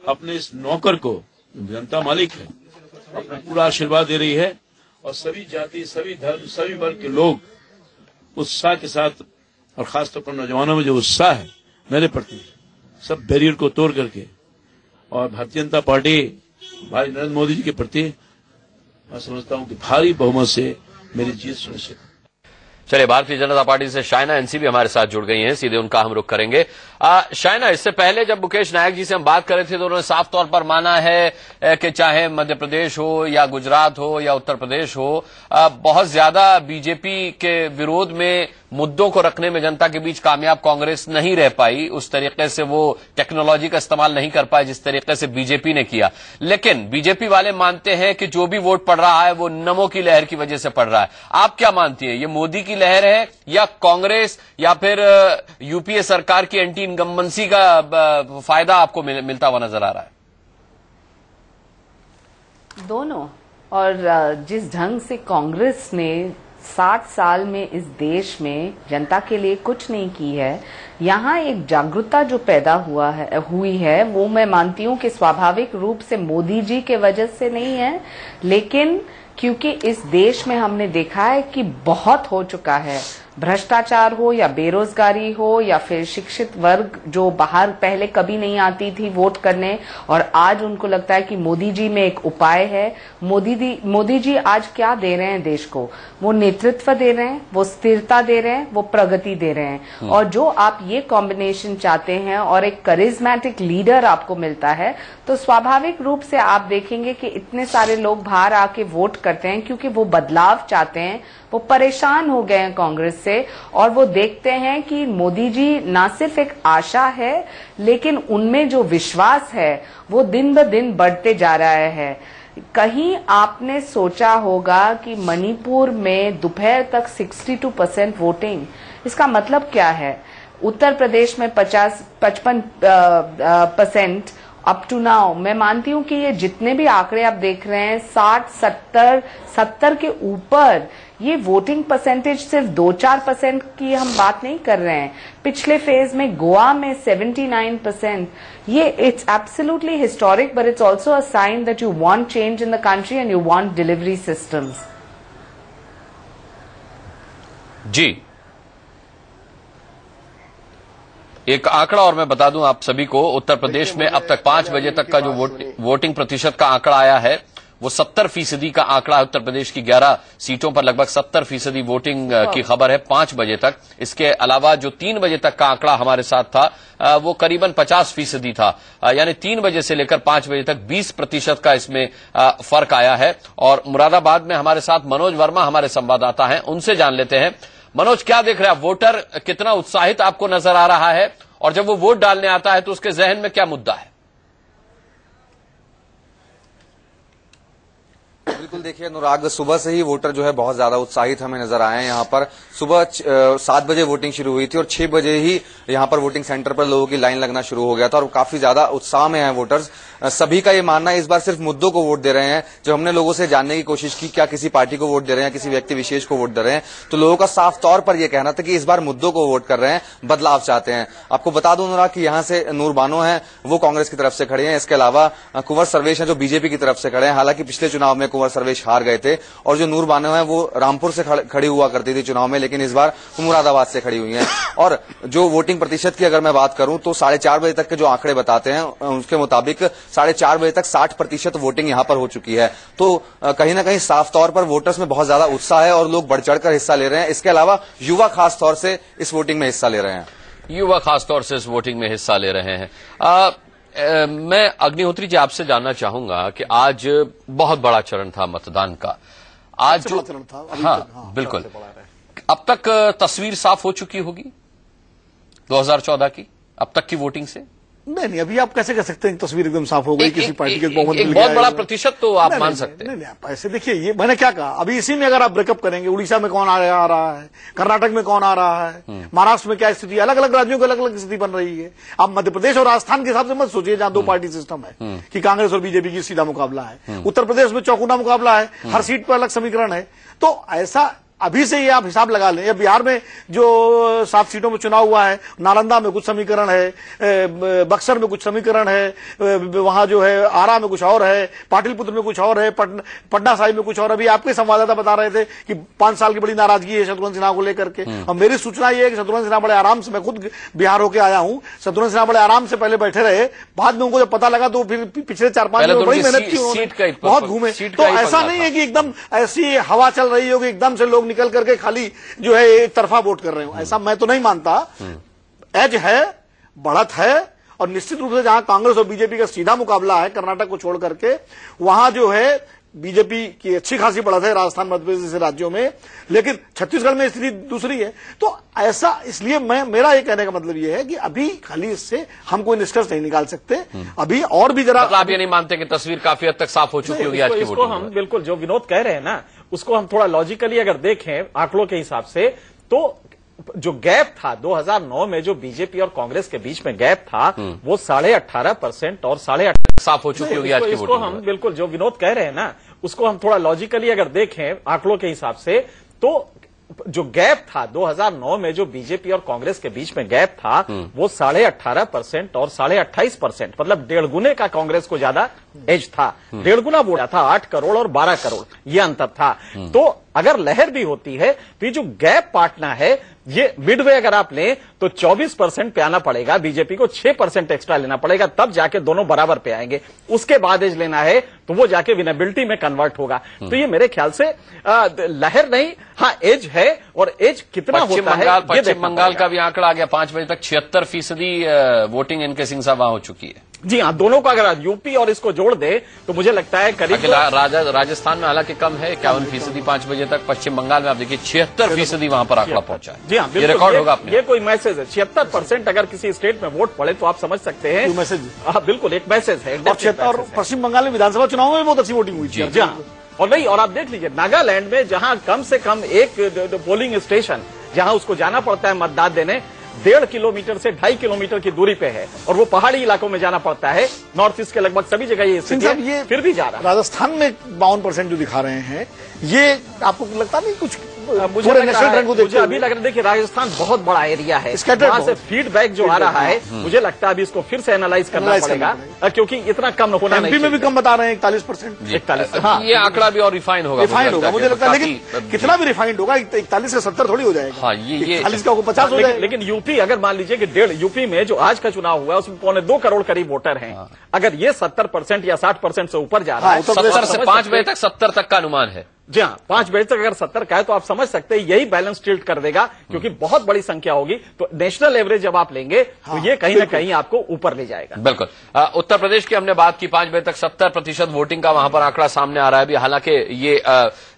[SPEAKER 19] अपने इस नौकर को, जनता मालिक है, अपना पूरा आशीर्वाद दे रही है और सभी जाति, सभी धर्म, सभी वर्ग के लोग उत्साह के साथ और खासतौर पर नौजवानों में जो उत्साह है मेरे प्रति, सब बैरियर को तोड़ करके और भारतीय जनता पार्टी भाई नरेंद्र मोदी जी के प्रति मैं समझता हूं कि भारी बहुमत से मेरी जीत सुनिश्चित।
[SPEAKER 1] चलिए, भारतीय जनता पार्टी से शाइना एनसी भी हमारे साथ जुड़ गई हैं, सीधे उनका हम रुख करेंगे। शाइना, इससे पहले जब मुकेश नायक जी से हम बात कर रहे थे तो उन्होंने साफ तौर पर माना है कि चाहे मध्य प्रदेश हो या गुजरात हो या उत्तर प्रदेश हो, बहुत ज्यादा बीजेपी के विरोध में मुद्दों को रखने में जनता के बीच कामयाब कांग्रेस नहीं रह पाई। उस तरीके से वो टेक्नोलॉजी का इस्तेमाल नहीं कर पाए जिस तरीके से बीजेपी ने किया। लेकिन बीजेपी वाले मानते हैं कि जो भी वोट पड़ रहा है वो नमो की लहर की वजह से पड़ रहा है। आप क्या मानती हैं, ये मोदी की लहर है या कांग्रेस या फिर यूपीए सरकार की एंटी इनकम्बेंसी का फायदा आपको मिलता हुआ नजर आ रहा है?
[SPEAKER 20] दोनों। और जिस ढंग से कांग्रेस ने 60 साल में इस देश में जनता के लिए कुछ नहीं की है, यहाँ एक जागरूकता जो पैदा हुई है वो मैं मानती हूँ कि स्वाभाविक रूप से मोदी जी के वजह से नहीं है, लेकिन क्योंकि इस देश में हमने देखा है कि बहुत हो चुका है, भ्रष्टाचार हो या बेरोजगारी हो या फिर शिक्षित वर्ग जो बाहर पहले कभी नहीं आती थी वोट करने और आज उनको लगता है कि मोदी जी में एक उपाय है। मोदी जी आज क्या दे रहे हैं देश को? वो नेतृत्व दे रहे हैं, वो स्थिरता दे रहे हैं, वो प्रगति दे रहे हैं। और जो आप ये कॉम्बिनेशन चाहते हैं और एक करिज्मेटिक लीडर आपको मिलता है तो स्वाभाविक रूप से आप देखेंगे कि इतने सारे लोग बाहर आके वोट करते हैं क्योंकि वो बदलाव चाहते हैं, वो परेशान हो गए हैं कांग्रेस से और वो देखते हैं कि मोदी जी ना सिर्फ एक आशा है लेकिन उनमें जो विश्वास है वो दिन ब दिन बढ़ते जा रहा है। कहीं आपने सोचा होगा कि मणिपुर में दोपहर तक 62% वोटिंग, इसका मतलब क्या है? उत्तर प्रदेश में 55% अप टू नाउ। मैं मानती हूं कि ये जितने भी आंकड़े आप देख रहे हैं 60, 70 के ऊपर, ये वोटिंग परसेंटेज सिर्फ 2-4% की हम बात नहीं कर रहे हैं। पिछले फेज में गोवा में 79%, ये it's absolutely historic but it's also a sign that you want change in the country and you want delivery systems.
[SPEAKER 1] जी, एक आंकड़ा और मैं बता दूं आप सभी को, उत्तर प्रदेश में अब तक 5 बजे तक का जो वोटिंग प्रतिशत का आंकड़ा आया है वो 70% का आंकड़ा है। उत्तर प्रदेश की 11 सीटों पर लगभग 70% वोटिंग की खबर है 5 बजे तक। इसके अलावा जो 3 बजे तक का आंकड़ा हमारे साथ था वो करीबन 50% था, यानी 3 बजे से लेकर 5 बजे तक 20% का इसमें फर्क आया है। और मुरादाबाद में हमारे साथ मनोज वर्मा हमारे संवाददाता हैं, उनसे जान लेते हैं। मनोज, क्या देख रहे हैं, वोटर कितना उत्साहित आपको नजर आ रहा है और जब वो वोट डालने आता है तो उसके जहन में क्या मुद्दा है?
[SPEAKER 21] बिल्कुल, देखिए अनुराग, सुबह से ही वोटर जो है बहुत ज्यादा उत्साहित हमें नजर आए हैं। यहाँ पर सुबह 7 बजे वोटिंग शुरू हुई थी और 6 बजे ही यहाँ पर वोटिंग सेंटर पर लोगों की लाइन लगना शुरू हो गया था और काफी ज्यादा उत्साह में हैं वोटर्स। सभी का ये मानना है इस बार सिर्फ मुद्दों को वोट दे रहे हैं। जब हमने लोगों से जानने की कोशिश की क्या किसी पार्टी को वोट दे रहे हैं, किसी व्यक्ति विशेष को वोट दे रहे हैं, तो लोगों का साफ तौर पर यह कहना था कि इस बार मुद्दों को वोट कर रहे हैं, बदलाव चाहते हैं। आपको बता दूं अनुराग कि यहाँ से नूर बानो हैं, वो कांग्रेस की तरफ से खड़े हैं। इसके अलावा कुंवर सर्वेश हैं जो बीजेपी की तरफ से खड़े हैं। हालांकि पिछले चुनाव में कुंवर सर्वेश हार गए थे और जो नूर बानो है वो रामपुर से खड़ी हुआ करती थी चुनाव में, लेकिन इस बार मुरादाबाद से खड़ी हुई हैं। और जो वोटिंग प्रतिशत की अगर मैं बात करूं तो 4:30 बजे तक के जो आंकड़े बताते हैं उसके मुताबिक 4:30 बजे तक 60% वोटिंग यहां पर हो चुकी है। तो कहीं ना कहीं साफ तौर पर वोटर्स में बहुत ज्यादा उत्साह है और लोग बढ़ चढ़कर हिस्सा ले रहे हैं। इसके अलावा युवा खास तौर से इस वोटिंग में हिस्सा ले रहे हैं।
[SPEAKER 1] युवा खासतौर से इस वोटिंग में हिस्सा ले रहे हैं। मैं अग्निहोत्री जी आपसे जानना चाहूंगा कि आज बहुत बड़ा चरण था मतदान का। आज जो चरण था, हाँ बिल्कुल, अब तक तस्वीर साफ हो चुकी होगी 2014 की, अब तक की वोटिंग से?
[SPEAKER 6] नहीं, अभी आप कैसे कह सकते हैं तस्वीर एकदम साफ हो गई किसी पार्टी के बहुमत
[SPEAKER 1] एक बहुत बड़ा प्रतिशत तो आप मान सकते हैं।
[SPEAKER 6] नहीं, ऐसे देखिए, ये मैंने क्या कहा, अभी इसी में अगर आप ब्रेकअप करेंगे, उड़ीसा में कौन आ रहा है, कर्नाटक में कौन आ रहा है, महाराष्ट्र में क्या स्थिति है, अलग अलग राज्यों की अलग अलग स्थिति बन रही है। आप मध्य प्रदेश और राजस्थान के हिसाब से मत सोचिए जहां 2 पार्टी सिस्टम है कि कांग्रेस और बीजेपी की सीधा मुकाबला है। उत्तर प्रदेश में चौकुना मुकाबला है, हर सीट पर अलग समीकरण है। तो ऐसा अभी से ये आप हिसाब लगा लें। या बिहार में जो 7 सीटों में चुनाव हुआ है, नालंदा में कुछ समीकरण है, बक्सर में कुछ समीकरण है, वहां जो है आरा में कुछ और है, पाटिलपुत्र में कुछ और है, पटना साहिब में कुछ और। अभी आपके संवाददाता बता रहे थे कि 5 साल की बड़ी नाराजगी है शत्रुघ्न सिन्हा को लेकर के। और मेरी सूचना ये है कि शत्रुघ्न सिन्हा बड़े आराम से, मैं खुद बिहार होकर आया हूं, शत्रुघ्न सिन्हा बड़े आराम से पहले बैठे रहे, बाद में उनको जब पता लगा तो फिर पिछले 4-5 दिन बड़ी मेहनत की उन्होंने, बहुत घूमे। तो ऐसा नहीं है कि एकदम ऐसी हवा चल रही होगी, एकदम से लोग निकल करके खाली जो है एक तरफा वोट कर रहे हो, ऐसा मैं तो नहीं मानता। एज है, बढ़त है, और निश्चित रूप से जहां कांग्रेस और बीजेपी का सीधा मुकाबला है कर्नाटक को छोड़ करके, वहां जो है बीजेपी की अच्छी खासी बढ़त है, राजस्थान मध्य प्रदेश जैसे राज्यों में, लेकिन छत्तीसगढ़ में स्थिति दूसरी है। तो ऐसा, इसलिए मेरा ये कहने का मतलब ये है कि अभी खाली इससे हम कोई निष्कर्ष नहीं निकाल सकते, अभी और भी जरा।
[SPEAKER 1] मतलब आप ये नहीं मानते कि तस्वीर काफी हद तक साफ हो चुकी होगी आज की वोटिंग में?
[SPEAKER 14] हम बिल्कुल जो विनोद कह रहे हैं ना, उसको हम थोड़ा लॉजिकली अगर देखें आंकड़ों के हिसाब से, तो जो गैप था 2009 में, जो बीजेपी और कांग्रेस के बीच में गैप था, वो 18.5% और 18.5
[SPEAKER 1] साफ हो चुकी होगी आज की वोटिंग में।
[SPEAKER 14] हम बिल्कुल जो विनोद कह रहे हैं ना, उसको हम थोड़ा लॉजिकली अगर देखें आंकड़ों के हिसाब से, तो जो गैप था 2009 में, जो बीजेपी और कांग्रेस के बीच में गैप था, वो 18.5% और 28%, मतलब 1.5 गुने का कांग्रेस को ज्यादा एज था। 1.5 गुना वोट था, 8 करोड़ और 12 करोड़ ये अंतर था। तो अगर लहर भी होती है तो ये जो गैप पाटना है, ये मिडवे अगर आप लें तो 24% पे आना पड़ेगा, बीजेपी को 6% एक्स्ट्रा लेना पड़ेगा, तब जाके दोनों बराबर पे आएंगे। उसके बाद एज लेना है तो वो जाके विनेबिलिटी में कन्वर्ट होगा। तो ये मेरे ख्याल से लहर नहीं, हाँ एज है, और एज कितना होता है।
[SPEAKER 1] पश्चिम बंगाल का भी आंकड़ा आ गया, 5 बजे तक 76% वोटिंग इनके सिंह साहब वहां हो चुकी है।
[SPEAKER 14] जी हाँ, दोनों को अगर यूपी और इसको जोड़ दे तो मुझे लगता है करीब
[SPEAKER 1] राजस्थान में हालांकि कम है 51% 5 बजे तक। पश्चिम बंगाल में आप देखिए 76% वहां पर आंकड़ा पहुंचा है।
[SPEAKER 14] जी हाँ,
[SPEAKER 1] ये रिकॉर्ड होगा अपने।
[SPEAKER 14] ये कोई मैसेज है, 76% अगर किसी स्टेट में वोट पड़े तो आप समझ सकते हैं
[SPEAKER 6] मैसेज।
[SPEAKER 14] हाँ बिल्कुल, एक मैसेज है।
[SPEAKER 6] और पश्चिम बंगाल में विधानसभा चुनाव में बहुत अच्छी वोटिंग हुई थी।
[SPEAKER 14] जी हाँ, और नहीं, और आप देख लीजिए नागालैंड में जहां कम से कम एक पोलिंग स्टेशन जहां उसको जाना पड़ता है मतदान देने, 1.5 किलोमीटर से 2.5 किलोमीटर की दूरी पे है, और वो पहाड़ी इलाकों में जाना पड़ता है। नॉर्थ ईस्ट के लगभग सभी जगह ये स्थिति है, फिर भी जा रहा है।
[SPEAKER 6] राजस्थान में 52% जो दिखा रहे हैं, ये आपको लगता नहीं कुछ
[SPEAKER 14] मुझे अभी लग रहा है, देखिए राजस्थान बहुत बड़ा एरिया है, वहां से फीडबैक जो आ रहा है, मुझे लगता है अभी इसको फिर से एनालाइज करना पड़ेगा, क्योंकि इतना कम होना नहीं।
[SPEAKER 6] एमपी में भी कम बता रहे हैं 41%।
[SPEAKER 14] 41,
[SPEAKER 1] हाँ, ये आंकड़ा भी और रिफाइन होगा
[SPEAKER 6] मुझे लगता है, लेकिन कितना भी रिफाइंड होगा, 41 से 70 थोड़ी हो जाएगा।
[SPEAKER 1] हाँ, ये
[SPEAKER 6] 40 का 50 हो जाएगा।
[SPEAKER 14] लेकिन यूपी अगर मान लीजिए कि 1.5, यूपी में जो आज का चुनाव हुआ उसमें 2.25 करोड़ करीब वोटर हैं, अगर ये 70% या 60% से ऊपर जा रहा है,
[SPEAKER 1] 70 से 5 बजे तक 70 तक का अनुमान है।
[SPEAKER 14] जी हाँ, 5 बजे तक अगर 70 का है तो आप समझ सकते हैं यही बैलेंस टिल्ट कर देगा, क्योंकि बहुत बड़ी संख्या होगी। तो नेशनल एवरेज जब आप लेंगे तो ये कहीं ना कहीं आपको ऊपर ले जाएगा।
[SPEAKER 1] बिल्कुल। उत्तर प्रदेश की हमने बात की, 5 बजे तक 70% वोटिंग का वहां पर आंकड़ा सामने आ रहा है अभी। हालांकि ये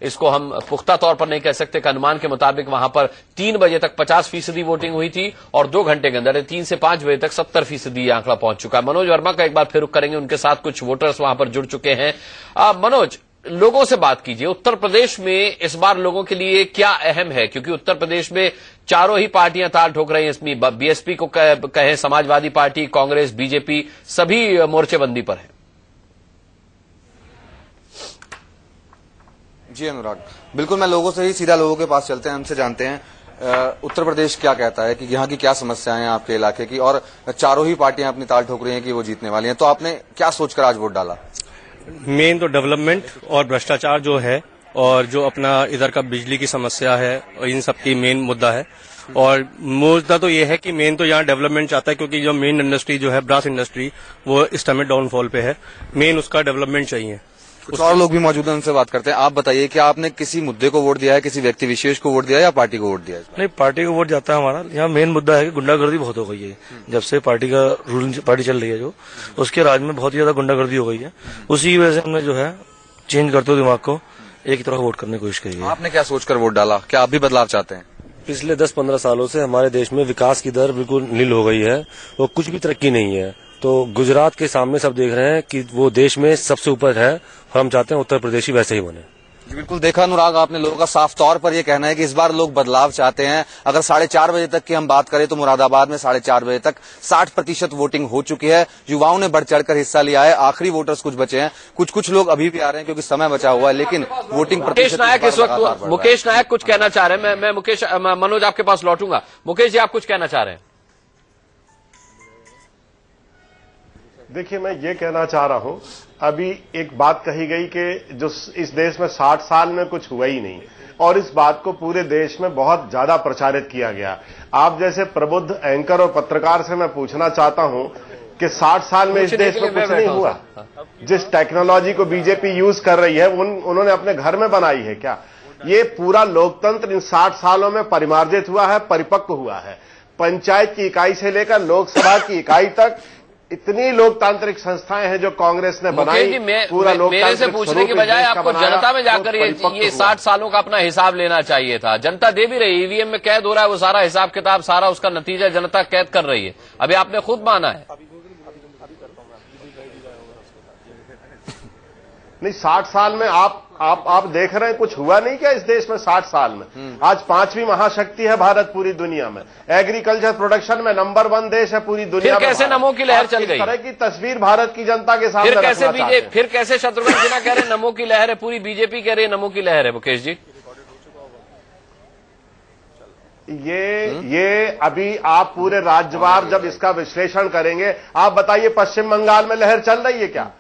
[SPEAKER 1] इसको हम पुख्ता तौर पर नहीं कह सकते कि अनुमान के मुताबिक वहां पर 3 बजे तक 50% वोटिंग हुई थी, और 2 घंटे के अंदर 3 से 5 बजे तक 70% आंकड़ा पहुंच चुका है। मनोज वर्मा का एक बार फिर रुख करेंगे, उनके साथ कुछ वोटर्स वहां पर जुड़ चुके हैं। मनोज, लोगों से बात कीजिए, उत्तर प्रदेश में इस बार लोगों के लिए क्या अहम है? क्योंकि उत्तर प्रदेश में चारों ही पार्टियां ताल ठोक रही हैं, इसमें बीएसपी को कहें, समाजवादी पार्टी, कांग्रेस, बीजेपी, सभी मोर्चेबंदी पर है।
[SPEAKER 21] जी अनुराग, बिल्कुल, मैं लोगों से ही सीधा लोगों के पास चलते हैं, उनसे जानते हैं उत्तर प्रदेश क्या कहता है, कि यहाँ की क्या समस्याएं हैं आपके इलाके की, और चारों ही पार्टियां अपनी ताल ठोक रही हैं कि वो जीतने वाली हैं। तो आपने क्या सोचकर आज वोट डाला?
[SPEAKER 2] मेन तो डेवलपमेंट और भ्रष्टाचार जो है, और जो अपना इधर का बिजली की समस्या है, इन सब की मेन मुद्दा है। और मुद्दा तो ये है कि मेन तो यहाँ डेवलपमेंट चाहता है, क्योंकि जो मेन इंडस्ट्री जो है ब्रास इंडस्ट्री, वो इस टाइम में डाउनफॉल पे है। मेन उसका डेवलपमेंट चाहिए।
[SPEAKER 21] कुछ और लोग भी मौजूद हैं, उनसे बात करते हैं। आप बताइए कि आपने किसी मुद्दे को वोट दिया है, किसी व्यक्ति विशेष को वोट दिया है, या पार्टी को वोट दिया है?
[SPEAKER 2] नहीं, पार्टी को वोट जाता है हमारा। यहाँ मेन मुद्दा है कि गुंडागर्दी बहुत हो गई है। जब से पार्टी का रूलिंग पार्टी चल रही है, जो उसके राज में बहुत ही ज्यादा गुंडागर्दी हो गई है। उसी की वजह से हमने जो है चेंज करते हुए दिमाग को एक तरफ वोट करने की कोशिश करी है।
[SPEAKER 21] आपने क्या सोचकर वोट डाला? क्या आप भी बदलाव चाहते हैं?
[SPEAKER 2] पिछले 10-15 सालों से हमारे देश में विकास की दर बिल्कुल नील हो गई है, और कुछ भी तरक्की नहीं है।
[SPEAKER 4] तो गुजरात के सामने सब देख रहे हैं कि वो देश में सबसे ऊपर है और हम चाहते हैं उत्तर प्रदेश ही वैसे ही बने।
[SPEAKER 21] बिल्कुल देखा अनुराग आपने, लोगों का साफ तौर पर यह कहना है कि इस बार लोग बदलाव चाहते हैं। अगर 4:30 बजे तक की हम बात करें तो मुरादाबाद में 4:30 बजे तक 60% वोटिंग हो चुकी है। युवाओं ने बढ़ चढ़कर हिस्सा लिया है। आखिरी वोटर्स कुछ बचे हैं, कुछ लोग अभी भी आ रहे हैं क्योंकि समय बचा हुआ है, लेकिन वोटिंग
[SPEAKER 1] मुकेश नायक इस वक्त, मुकेश नायक कुछ कहना चाह रहे हैं। मैं मनोज आपके पास लौटूंगा। मुकेश जी, आप कुछ कहना चाह रहे हैं?
[SPEAKER 17] देखिए, मैं ये कहना चाह रहा हूं, अभी एक बात कही गई कि जो इस देश में 60 साल में कुछ हुआ ही नहीं, और इस बात को पूरे देश में बहुत ज्यादा प्रचारित किया गया। आप जैसे प्रबुद्ध एंकर और पत्रकार से मैं पूछना चाहता हूं कि 60 साल में इस देश में कुछ नहीं हुआ? जिस टेक्नोलॉजी को बीजेपी यूज कर रही है उन्होंने अपने घर में बनाई है क्या? ये पूरा लोकतंत्र इन 60 सालों में परिमार्जित हुआ है, परिपक्व हुआ है। पंचायत की इकाई से लेकर लोकसभा की इकाई तक इतनी लोकतांत्रिक संस्थाएं हैं जो कांग्रेस ने बनाई। पूरा
[SPEAKER 1] मेरे से पूछने की बजाय आपको जनता में जाकर ये 60 सालों का अपना हिसाब लेना चाहिए था। जनता दे भी रही, ईवीएम में कैद हो रहा है, वो सारा हिसाब किताब, सारा उसका नतीजा जनता कैद कर रही है। अभी आपने खुद माना है।
[SPEAKER 17] नहीं, 60 साल में आप देख रहे हैं कुछ हुआ नहीं क्या इस देश में 60 साल में? आज 5वीं महाशक्ति है भारत पूरी दुनिया में। एग्रीकल्चर प्रोडक्शन में नंबर 1 देश है पूरी दुनिया में।
[SPEAKER 1] फिर कैसे नमो की लहर चल गई?
[SPEAKER 17] इस तरह की तस्वीर भारत की जनता के सामने
[SPEAKER 1] फिर कैसे शत्रुघ्न सिन्हा कह रहे नमो की लहर है, पूरी बीजेपी कह रही है नमो की लहर है? मुकेश जी,
[SPEAKER 17] ये अभी आप पूरे राज्यवार जब इसका विश्लेषण करेंगे, आप बताइए पश्चिम बंगाल में लहर चल रही है क्या?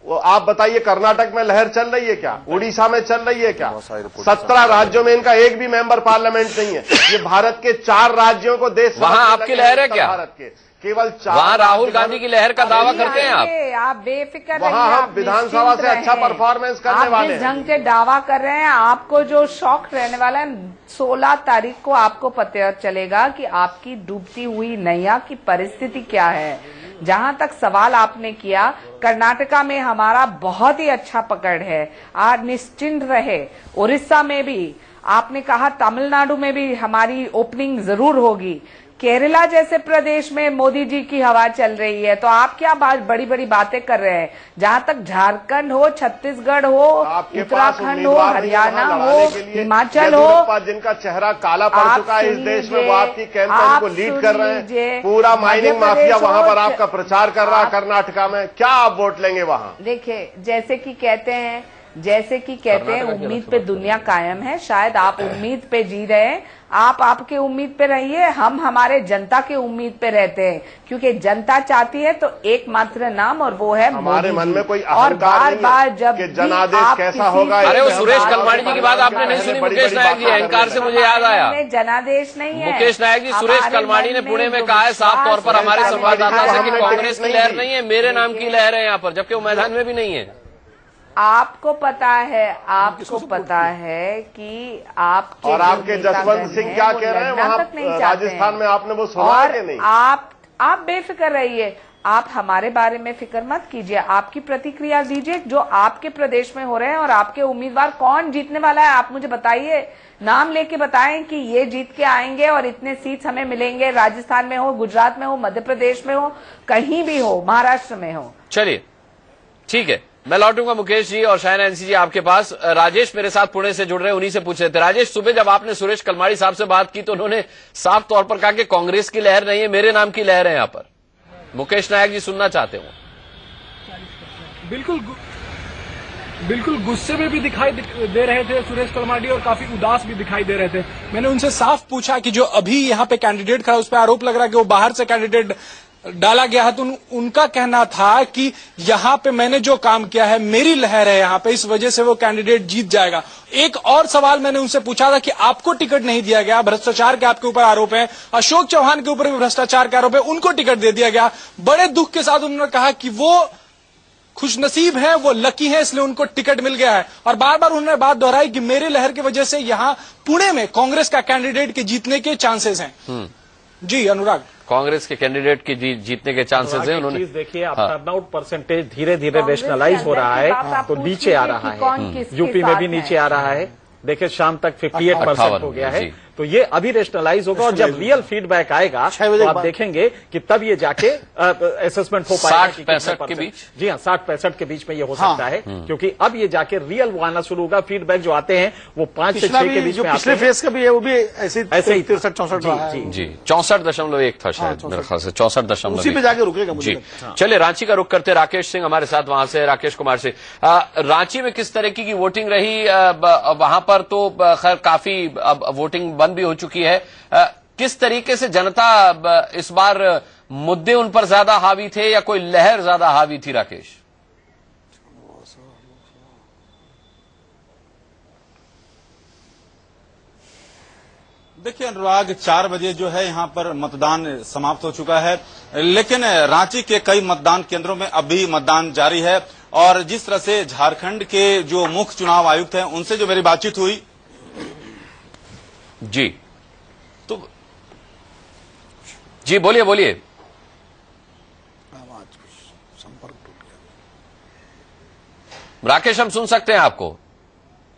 [SPEAKER 17] वो आप बताइए कर्नाटक में लहर चल रही है क्या? उड़ीसा में चल रही है क्या? 17 राज्यों में इनका एक भी मेंबर पार्लियामेंट नहीं है। ये भारत के 4 राज्यों को देश,
[SPEAKER 1] वहां आपकी लहर है क्या?
[SPEAKER 17] भारत के केवल 4।
[SPEAKER 1] वहां राहुल गांधी की लहर का दावा करते हैं
[SPEAKER 20] आप बेफिक्र रहिए।
[SPEAKER 17] वहां हम विधानसभा से अच्छा परफॉर्मेंस करने वाले हैं।
[SPEAKER 20] जिस ढंग से दावा कर रहे हैं, आपको जो शौक रहने वाला है, 16 तारीख को आपको पता चलेगा कि आपकी डूबती हुई नैया की परिस्थिति क्या है। जहां तक सवाल आपने किया, कर्नाटका में हमारा बहुत ही अच्छा पकड़ है, आज निश्चिंत रहे। उड़ीसा में भी आपने कहा, तमिलनाडु में भी हमारी ओपनिंग जरूर होगी। केरला जैसे प्रदेश में मोदी जी की हवा चल रही है, तो आप क्या बड़ी बड़ी बातें कर रहे हैं? जहां तक झारखंड हो, छत्तीसगढ़ हो, उत्तराखंड हो, हरियाणा हो, हिमाचल हो,
[SPEAKER 17] जिनका चेहरा काला पड़ चुका है इस देश में, वो आपकी कैंपेन को लीड कर रहे हैं। पूरा माइनिंग माफिया वहां पर आपका प्रचार कर रहा है कर्नाटका में। क्या आप वोट लेंगे वहां?
[SPEAKER 20] देखिए, जैसे कि कहते हैं उम्मीद पे दुनिया कायम है। शायद आप उम्मीद पे जी रहे हैं, आप आपके उम्मीद पे रहिए, हम हमारे जनता के उम्मीद पे रहते हैं, क्योंकि जनता चाहती है तो एकमात्र नाम, और वो है
[SPEAKER 17] हमारे मन में कोई
[SPEAKER 20] और बार जब
[SPEAKER 17] जनादेश कैसा होगा।
[SPEAKER 1] अरे वो सुरेश कलमाड़ी जी की बात आपने नहीं सुनी? मुकेश नायक जी, अहंकार से मुझे याद आया,
[SPEAKER 20] जनादेश नहीं है।
[SPEAKER 1] मुकेश नायक जी, सुरेश कलमाड़ी ने पुणे में कहा है साफ तौर पर हमारे संवाददाता से कि कांग्रेस की लहर नहीं है, मेरे नाम की लहर है यहाँ पर, जबकि वो मैदान में भी नहीं है।
[SPEAKER 20] आपको पता है कि आपके
[SPEAKER 17] और आपके जसवंत सिंह क्या कह रहे हैं वहां राजस्थान में? आपने वो सुना है कि नहीं?
[SPEAKER 20] आप बेफिक्र रहिए, आप हमारे बारे में फिक्र मत कीजिए, आपकी प्रतिक्रिया दीजिए जो आपके प्रदेश में हो रहे हैं। और आपके उम्मीदवार कौन जीतने वाला है, आप मुझे बताइए, नाम लेके बताएं कि ये जीत के आएंगे और इतने सीट्स हमें मिलेंगे। राजस्थान में हो, गुजरात में हो, मध्य प्रदेश में हो, कहीं भी हो, महाराष्ट्र में हो।
[SPEAKER 1] चलिए ठीक है, मैं लौटूंगा मुकेश जी और शायना एनसी जी आपके पास। राजेश मेरे साथ पुणे से जुड़ रहे हैं, उन्हीं से पूछ रहे थे। राजेश, सुबह जब आपने सुरेश कलमाड़ी साहब से बात की तो उन्होंने साफ तौर पर कहा कि कांग्रेस की लहर नहीं है, मेरे नाम की लहर है यहाँ पर। मुकेश नायक जी सुनना चाहते हो?
[SPEAKER 22] बिल्कुल गुस्से में भी दिखाई दे रहे थे सुरेश कलमाड़ी, और काफी उदास भी दिखाई दे रहे थे। मैंने उनसे साफ पूछा कि जो अभी यहाँ पे कैंडिडेट खड़ा, उस पर आरोप लग रहा है कि वो बाहर से कैंडिडेट डाला गया है, तो उनका कहना था कि यहाँ पे मैंने जो काम किया है, मेरी लहर है यहाँ पे, इस वजह से वो कैंडिडेट जीत जाएगा। एक और सवाल मैंने उनसे पूछा था कि आपको टिकट नहीं दिया गया, भ्रष्टाचार के आपके ऊपर आरोप है, अशोक चौहान के ऊपर भी भ्रष्टाचार के आरोप है, उनको टिकट दे दिया गया। बड़े दुख के साथ उन्होंने कहा कि वो खुशनसीब है, वो लकी है, इसलिए उनको टिकट मिल गया है। और बार बार उन्होंने बात दोहराई कि मेरी लहर की वजह से यहाँ पुणे में कांग्रेस का कैंडिडेट के जीतने के चांसेस हैं। जी अनुराग,
[SPEAKER 1] कांग्रेस के कैंडिडेट की जीतने के चांसेस हैं। उन्होंने
[SPEAKER 14] देखिए, अब टर्नआउट परसेंटेज धीरे धीरे नेशनलाइज हो रहा है, तो नीचे आ रहा है, यूपी में भी नीचे आ रहा है। देखिए शाम तक 58% हो गया है, तो ये अभी रेशनलाइज होगा और जब रियल फीडबैक आएगा तो आप देखेंगे कि तब ये जाके असेसमेंट हो पाएगा
[SPEAKER 1] 60-65 के बीच।
[SPEAKER 14] जी हाँ, 60-65 के बीच में ये हो सकता है, क्योंकि अब ये जाके रियल वो आना शुरू होगा। फीडबैक जो आते हैं वो 5 से 6 के बीच में।
[SPEAKER 6] पिछले फेज का भी है वो भी ऐसे ही 63-64 रहा है।
[SPEAKER 1] जी 64.1 था शायद, मेरे ख्याल से 64.1
[SPEAKER 6] उसी पे जाके रुकेगा मुझे।
[SPEAKER 1] चलिए रांची का रुख करते, राकेश सिंह हमारे साथ वहां से, राकेश कुमार से। रांची में किस तरीके की वोटिंग रही? वहां पर तो खैर काफी अब वोटिंग बंद भी हो चुकी है। किस तरीके से जनता इस बार मुद्दे उन पर ज्यादा हावी थे या कोई लहर ज्यादा हावी थी? राकेश,
[SPEAKER 5] देखिए अनुराग, 4 बजे जो है यहाँ पर मतदान समाप्त हो चुका है, लेकिन रांची के कई मतदान केंद्रों में अभी मतदान जारी है। और जिस तरह से झारखंड के जो मुख्य चुनाव आयुक्त हैं उनसे जो मेरी बातचीत हुई
[SPEAKER 1] तो जी बोलिए बोलिए। राकेश, हम सुन सकते हैं आपको।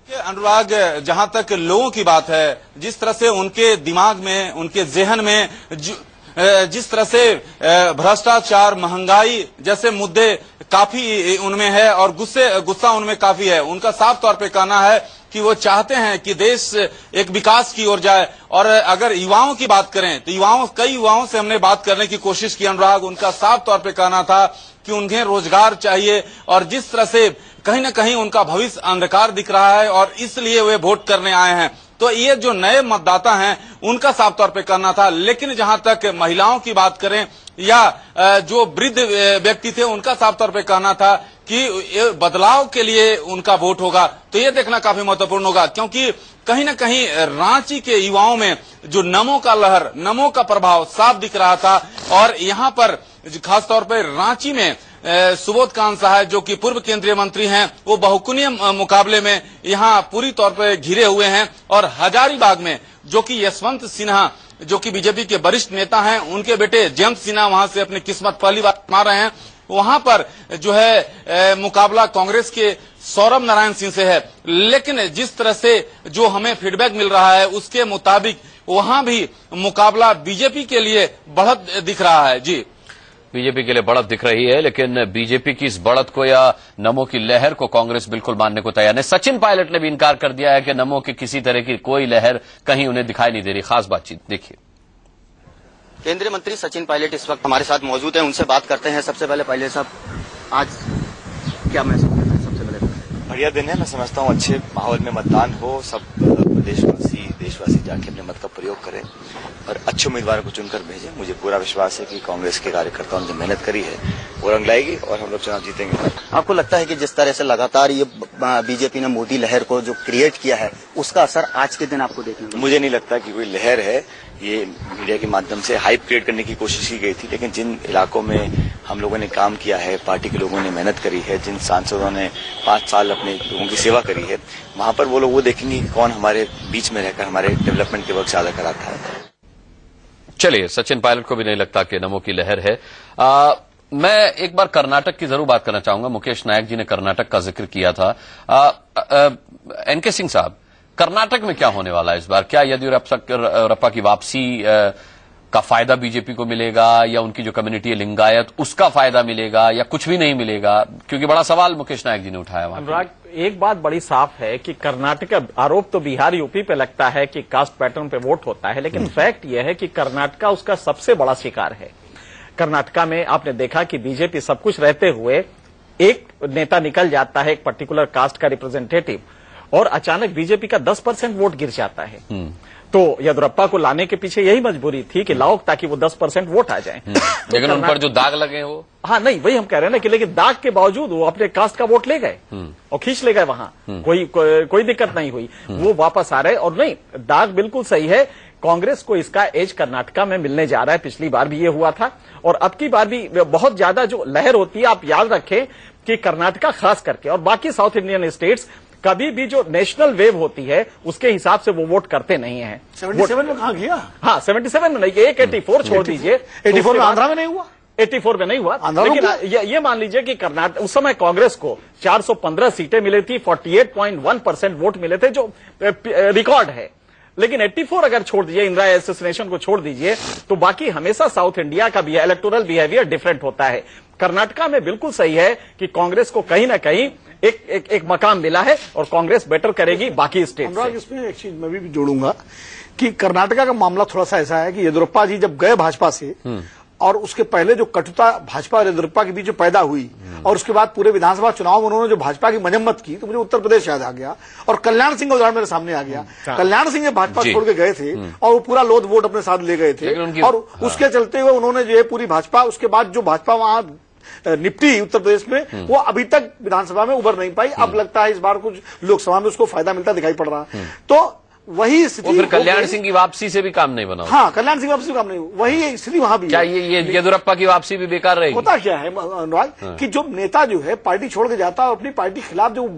[SPEAKER 5] अनुराग, जहां तक लोगों की बात है, जिस तरह से उनके दिमाग में, उनके जहन में जिस तरह से भ्रष्टाचार, महंगाई जैसे मुद्दे काफी उनमें है और गुस्सा उनमें काफी है। उनका साफ तौर पे कहना है कि वो चाहते हैं कि देश एक विकास की ओर जाए। और अगर युवाओं की बात करें तो कई युवाओं से हमने बात करने की कोशिश की अनुराग। उनका साफ तौर पे कहना था कि उन्हें रोजगार चाहिए और जिस तरह से कहीं न कहीं उनका भविष्य अंधकार दिख रहा है और इसलिए वे वोट करने आए हैं। तो ये जो नए मतदाता हैं उनका साफ तौर पे करना था। लेकिन जहां तक महिलाओं की बात करें या जो वृद्ध व्यक्ति थे उनका साफ तौर पे कहना था कि बदलाव के लिए उनका वोट होगा। तो ये देखना काफी महत्वपूर्ण होगा, क्योंकि कहीं न कहीं रांची के युवाओं में जो नमो का लहर, नमो का प्रभाव साफ दिख रहा था। और यहाँ पर खासतौर पर रांची में सुबोध कांत साहब जो कि पूर्व केंद्रीय मंत्री हैं, वो बहुकोणीय मुकाबले में यहाँ पूरी तौर पर घिरे हुए हैं। और हजारीबाग में जो कि यशवंत सिन्हा जो कि बीजेपी के वरिष्ठ नेता हैं, उनके बेटे जयंत सिन्हा वहां से अपनी किस्मत पहली बार आजमा रहे हैं। वहां पर जो है मुकाबला कांग्रेस के सौरभ नारायण सिंह से है। लेकिन जिस तरह से जो हमें फीडबैक मिल रहा है उसके मुताबिक वहां भी मुकाबला बीजेपी के लिए बढ़त दिख रहा है। जी,
[SPEAKER 1] बीजेपी के लिए बढ़त दिख रही है, लेकिन बीजेपी की इस बढ़त को या नमो की लहर को कांग्रेस बिल्कुल मानने को तैयार नहीं। सचिन पायलट ने भी इनकार कर दिया है कि नमो की किसी तरह की कोई लहर कहीं उन्हें दिखाई नहीं दे रही। खास बातचीत देखिए।
[SPEAKER 7] केंद्रीय मंत्री सचिन पायलट इस वक्त हमारे साथ मौजूद हैं, उनसे बात करते हैं। सबसे पहले पायलट साहब, आज क्या महसूस कर रहे हैं? सबसे पहले
[SPEAKER 23] बढ़िया दिन है, मैं समझता हूँ अच्छे माहौल में मतदान हो, सब देशवासी जाके अपने मत का प्रयोग करें और अच्छे उम्मीदवारों को चुनकर भेजें। मुझे पूरा विश्वास है कि कांग्रेस के कार्यकर्ताओं ने जो मेहनत करी है वो रंग लाएगी और हम लोग चुनाव जीतेंगे।
[SPEAKER 7] आपको लगता है कि जिस तरह से लगातार ये बीजेपी ने मोदी लहर को जो क्रिएट किया है उसका असर आज के दिन आपको देखने को?
[SPEAKER 23] मुझे नहीं लगता कि कोई लहर है, ये मीडिया के माध्यम से हाइप क्रिएट करने की कोशिश की गई थी। लेकिन जिन इलाकों में हम लोगों ने काम किया है, पार्टी के लोगों ने मेहनत करी है, जिन सांसदों ने 5 साल अपने लोगों की सेवा करी है, वहां पर वो लोग वो देखेंगे कि कौन हमारे बीच में रहकर हमारे डेवलपमेंट के वर्क ज्यादा कराता है।
[SPEAKER 1] चलिए, सचिन पायलट को भी नहीं लगता कि नमो की लहर है। मैं एक बार कर्नाटक की जरूर बात करना चाहूंगा। मुकेश नायक जी ने कर्नाटक का जिक्र किया था। एनके सिंह साहब, कर्नाटक में क्या होने वाला है इस बार? क्या येदियुरप्पा की वापसी का फायदा बीजेपी को मिलेगा या उनकी जो कम्युनिटी है लिंगायत उसका फायदा मिलेगा या कुछ भी नहीं मिलेगा? क्योंकि बड़ा सवाल मुकेश नायक जी ने उठाया वहां।
[SPEAKER 14] अनुराग, एक बात बड़ी साफ है कि कर्नाटक, आरोप तो बिहार यूपी पे लगता है कि कास्ट पैटर्न पे वोट होता है, लेकिन फैक्ट यह है कि कर्नाटका उसका सबसे बड़ा शिकार है। कर्नाटका में आपने देखा कि बीजेपी सब कुछ रहते हुए एक नेता निकल जाता है, एक पर्टिकुलर कास्ट का रिप्रेजेंटेटिव, और अचानक बीजेपी का 10% वोट गिर जाता है। तो येदियुरप्पा को लाने के पीछे यही मजबूरी थी कि लाओ ताकि वो 10% वोट आ जाए।
[SPEAKER 1] तो लेकिन उन पर जो दाग लगे वो,
[SPEAKER 14] हाँ नहीं, वही हम कह रहे हैं ना कि लेकिन दाग के बावजूद वो अपने कास्ट का वोट ले गए और खींच ले गए वहां। कोई दिक्कत नहीं हुई, वो वापस आ रहे। और नहीं, दाग बिल्कुल सही है, कांग्रेस को इसका एज कर्नाटका में मिलने जा रहा है। पिछली बार भी ये हुआ था और अब की बार भी बहुत ज्यादा जो लहर होती है, आप याद रखें कि कर्नाटका खास करके और बाकी साउथ इंडियन स्टेट्स कभी भी जो नेशनल वेव होती है उसके हिसाब से वो वोट करते नहीं है।
[SPEAKER 6] 77 में कहाँ किया?
[SPEAKER 14] हाँ, 77 में नहीं, एक 84 छोड़ दीजिए।
[SPEAKER 6] 84 में आंध्रा में नहीं हुआ?
[SPEAKER 14] 84 में नहीं हुआ, लेकिन ये मान लीजिए कि कर्नाटक उस समय कांग्रेस को 415 सीटें मिली थी, 48.1% वोट मिले थे, जो रिकॉर्ड है। लेकिन 84 अगर छोड़ दीजिए, इंदिरा एसोसिएशन को छोड़ दीजिए, तो बाकी हमेशा साउथ इंडिया का भी इलेक्टोरल बिहेवियर डिफरेंट होता है। कर्नाटका में बिल्कुल सही है कि कांग्रेस को कहीं ना कहीं एक मकाम मिला है और कांग्रेस बेटर करेगी बाकी स्टेट से।
[SPEAKER 6] इसमें एक चीज मैं भी जोड़ूंगा कि कर्नाटका का मामला थोड़ा सा ऐसा है कि येदियुरप्पा जी जब गए भाजपा से और उसके पहले जो कटुता भाजपा और येदियुरप्पा के बीच जो पैदा हुई और उसके बाद पूरे विधानसभा चुनाव में उन्होंने जो भाजपा की मजम्मत की, तो मुझे उत्तर प्रदेश याद आ गया और कल्याण सिंह का उदाहरण मेरे सामने आ गया। कल्याण सिंह जब भाजपा छोड़ के गए थे और वो पूरा लोध वोट अपने साथ ले गए थे और उसके चलते हुए उन्होंने जो है पूरी भाजपा, उसके बाद जो भाजपा वहां निपटी उत्तर प्रदेश में, वो अभी तक विधानसभा में उभर नहीं पाई। अब लगता है इस बार कुछ लोकसभा में उसको फायदा मिलता दिखाई पड़ रहा है। तो वही स्थिति,
[SPEAKER 1] फिर कल्याण सिंह की वापसी से भी काम नहीं बना।
[SPEAKER 6] हाँ, कल्याण सिंह वापसी काम नहीं, वही स्थिति वहां भी।
[SPEAKER 1] क्या ये येदियुरप्पा की वापसी भी बेकार रहेगी?
[SPEAKER 6] होता क्या है अनुराग कि जो नेता जो है पार्टी छोड़ के जाता है और अपनी पार्टी के खिलाफ जो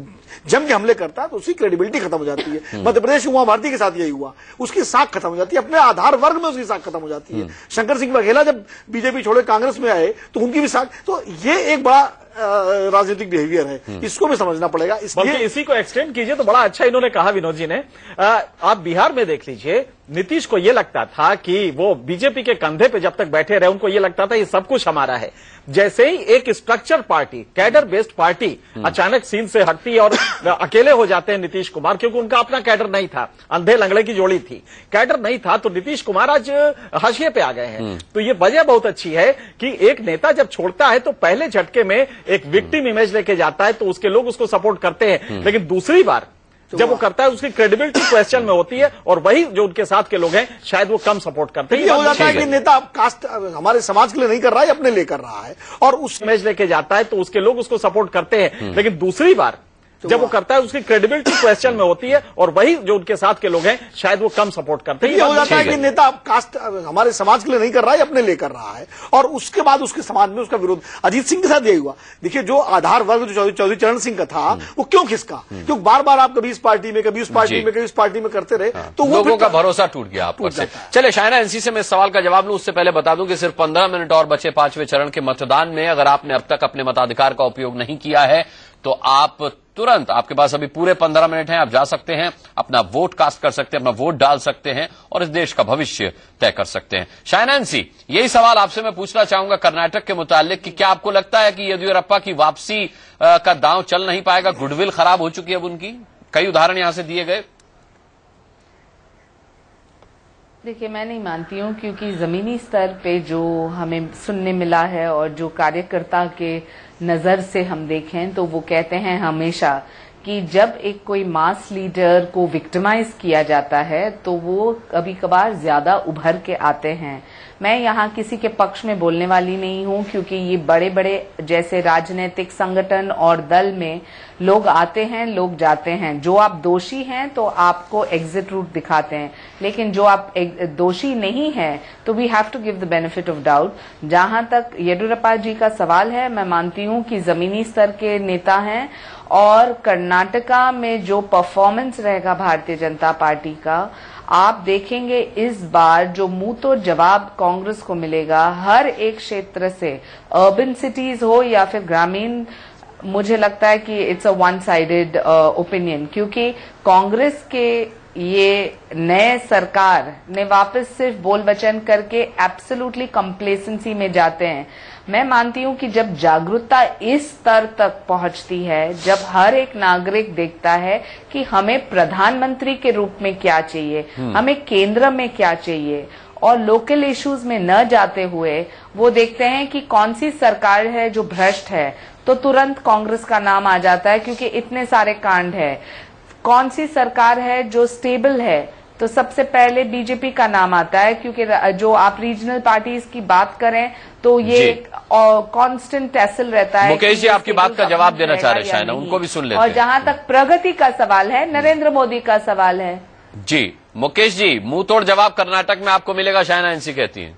[SPEAKER 6] जम के हमले करता है, तो उसकी क्रेडिबिलिटी खत्म हो जाती है। मध्य प्रदेश उमा भारती के साथ यही हुआ, उसकी साख खत्म हो जाती है, अपने आधार वर्ग में उसकी साख खत्म हो जाती है। शंकर सिंह बघेला जब बीजेपी छोड़े कांग्रेस में आए तो उनकी भी साख, तो ये एक बड़ा राजनीतिक बिहेवियर है, इसको भी समझना पड़ेगा।
[SPEAKER 14] इसलिए इसी को एक्सटेंड कीजिए तो बड़ा अच्छा इन्होंने कहा विनोद जी ने। आप बिहार में देख लीजिए, नीतीश को यह लगता था कि वो बीजेपी के कंधे पे जब तक बैठे रहे, उनको यह लगता था ये सब कुछ हमारा है। जैसे ही एक structure party, cadre based party अचानक सीन से हटती और अकेले हो जाते हैं नीतीश कुमार, क्योंकि उनका अपना कैडर नहीं था, अंधे लंगड़े की जोड़ी थी, कैडर नहीं था, तो नीतीश कुमार आज हाशिए पे आ गए हैं। तो ये वजह बहुत अच्छी है कि एक नेता जब छोड़ता है तो पहले झटके में एक विक्टिम इमेज लेके जाता है, तो उसके लोग उसको सपोर्ट करते हैं, लेकिन दूसरी बार जब वो करता है उसकी क्रेडिबिलिटी क्वेश्चन में होती है और वही जो उनके साथ के लोग हैं शायद वो कम सपोर्ट करते हैं।
[SPEAKER 6] ये हो जाता है कि नेता कास्ट हमारे समाज के लिए नहीं कर रहा है, अपने लिए कर रहा है और उस
[SPEAKER 14] इमेज लेके जाता है, तो उसके लोग उसको सपोर्ट करते हैं, लेकिन दूसरी बार जब वो करता है उसकी क्रेडिबिलिटी क्वेश्चन में होती है और वही जो उनके साथ के लोग हैं शायद वो कम सपोर्ट करते हैं।
[SPEAKER 6] ये हो जाता है कि नेता कास्ट हमारे समाज के लिए नहीं कर रहा है, अपने लिए कर रहा है और उसके बाद उसके समाज में उसका विरोध। अजीत सिंह के साथ यही हुआ। देखिए, जो आधार वर्ग जो चौधरी चरण सिंह का था, वो क्यों खिसका? क्योंकि बार बार आप कभी इस पार्टी में, कभी उस पार्टी में, कभी इस पार्टी में करते रहे, तो
[SPEAKER 1] लोगों का भरोसा टूट गया आप पर से। चले शायना, एनसी से मैं इस सवाल का जवाब लूं उससे पहले बता दूं कि सिर्फ 15 मिनट और बचे 5वें चरण के मतदान में। अगर आपने अब तक अपने मताधिकार का उपयोग नहीं किया है तो आप तुरंत, आपके पास अभी पूरे 15 मिनट हैं, आप जा सकते हैं, अपना वोट कास्ट कर सकते हैं, अपना वोट डाल सकते हैं और इस देश का भविष्य तय कर सकते हैं। शायना एनसी, यही सवाल आपसे मैं पूछना चाहूंगा कर्नाटक के मुतालिक कि क्या आपको लगता है कि येदियुरप्पा की वापसी का दांव चल नहीं पाएगा? गुडविल खराब हो चुकी है अब उनकी, कई उदाहरण यहां से दिए गए।
[SPEAKER 20] देखिए, मैं नहीं मानती हूँ, क्योंकि जमीनी स्तर पे जो हमें सुनने मिला है और जो कार्यकर्ता के नजर से हम देखें तो वो कहते हैं हमेशा कि जब एक कोई मास लीडर को विक्टिमाइज किया जाता है तो वो कभी कभार ज्यादा उभर के आते हैं। मैं यहाँ किसी के पक्ष में बोलने वाली नहीं हूँ, क्योंकि ये बड़े बड़े जैसे राजनीतिक संगठन और दल में लोग आते हैं, लोग जाते हैं। जो आप दोषी हैं तो आपको एग्जिट रूट दिखाते हैं, लेकिन जो आप दोषी नहीं हैं तो we have to give the benefit of doubt. जहां तक येदियुरप्पा जी का सवाल है, मैं मानती हूँ कि जमीनी स्तर के नेता हैं और कर्नाटका में जो परफॉर्मेंस रहेगा भारतीय जनता पार्टी का, आप देखेंगे इस बार जो मुंह तोड़ जवाब कांग्रेस को मिलेगा हर एक क्षेत्र से, अर्बन सिटीज हो या फिर ग्रामीण। मुझे लगता है कि it's a one sided opinion, क्योंकि कांग्रेस के ये नए सरकार ने वापस सिर्फ बोल वचन करके एब्सोल्युटली कंप्लेसेंसी में जाते हैं। मैं मानती हूं कि जब जागरूकता इस स्तर तक पहुंचती है, जब हर एक नागरिक देखता है कि हमें प्रधानमंत्री के रूप में क्या चाहिए, हमें केंद्र में क्या चाहिए और लोकल इश्यूज में न जाते हुए वो देखते हैं कि कौन सी सरकार है जो भ्रष्ट है, तो तुरंत कांग्रेस का नाम आ जाता है, क्योंकि इतने सारे कांड है। कौन सी सरकार है जो स्टेबल है, तो सबसे पहले बीजेपी का नाम आता है, क्योंकि जो आप रीजनल पार्टीज की बात करें तो ये कांस्टेंट टैसल रहता है।
[SPEAKER 1] मुकेश जी आपकी बात का जवाब देना चाह रहे हैं शायना, उनको भी सुन लेते हैं।
[SPEAKER 20] और जहां तक प्रगति का सवाल है, नरेंद्र मोदी का सवाल है।
[SPEAKER 1] जी मुकेश जी, मुंह तोड़ जवाब कर्नाटक में आपको मिलेगा, शायना एनसी कहती हैं।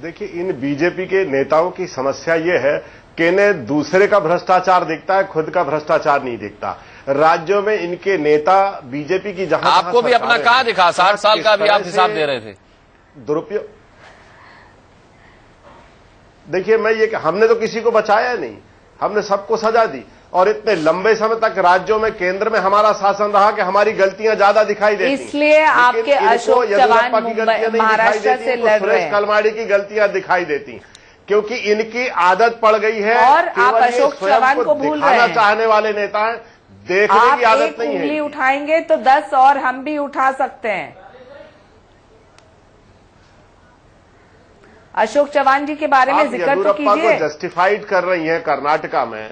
[SPEAKER 17] देखिए इन बीजेपी के नेताओं की समस्या ये है कि इन्हें दूसरे का भ्रष्टाचार दिखता है, खुद का भ्रष्टाचार नहीं दिखता। राज्यों में इनके नेता बीजेपी की जहां
[SPEAKER 1] आपको भी अपना कहां दिखा, 60 साल का भी आप हिसाब दे रहे थे।
[SPEAKER 17] दुरुपयोग, देखिए मैं ये हमने तो किसी को बचाया नहीं, हमने सबको सजा दी। और इतने लंबे समय तक राज्यों में केंद्र में हमारा शासन रहा कि हमारी गलतियां ज्यादा दिखाई देती।
[SPEAKER 20] इसलिए आपके अशोक चव्हाण महाराष्ट्र से लड़ रहे हैं,
[SPEAKER 17] सुरेश कलमाड़ी की गलतियां दिखाई देती क्योंकि इनकी आदत पड़ गई है।
[SPEAKER 20] और आप अशोक चव्हाण को भूल रहे हैं।
[SPEAKER 17] चाहने वाले नेता हैं, देखने की आदत नहीं है।
[SPEAKER 20] आप एक उंगली उठाएंगे तो 10 और हम भी उठा सकते हैं। अशोक चव्हाण जी के बारे में जिक्र तो कीजिए।
[SPEAKER 17] जस्टिफाइड कर रही हैं कर्नाटका में,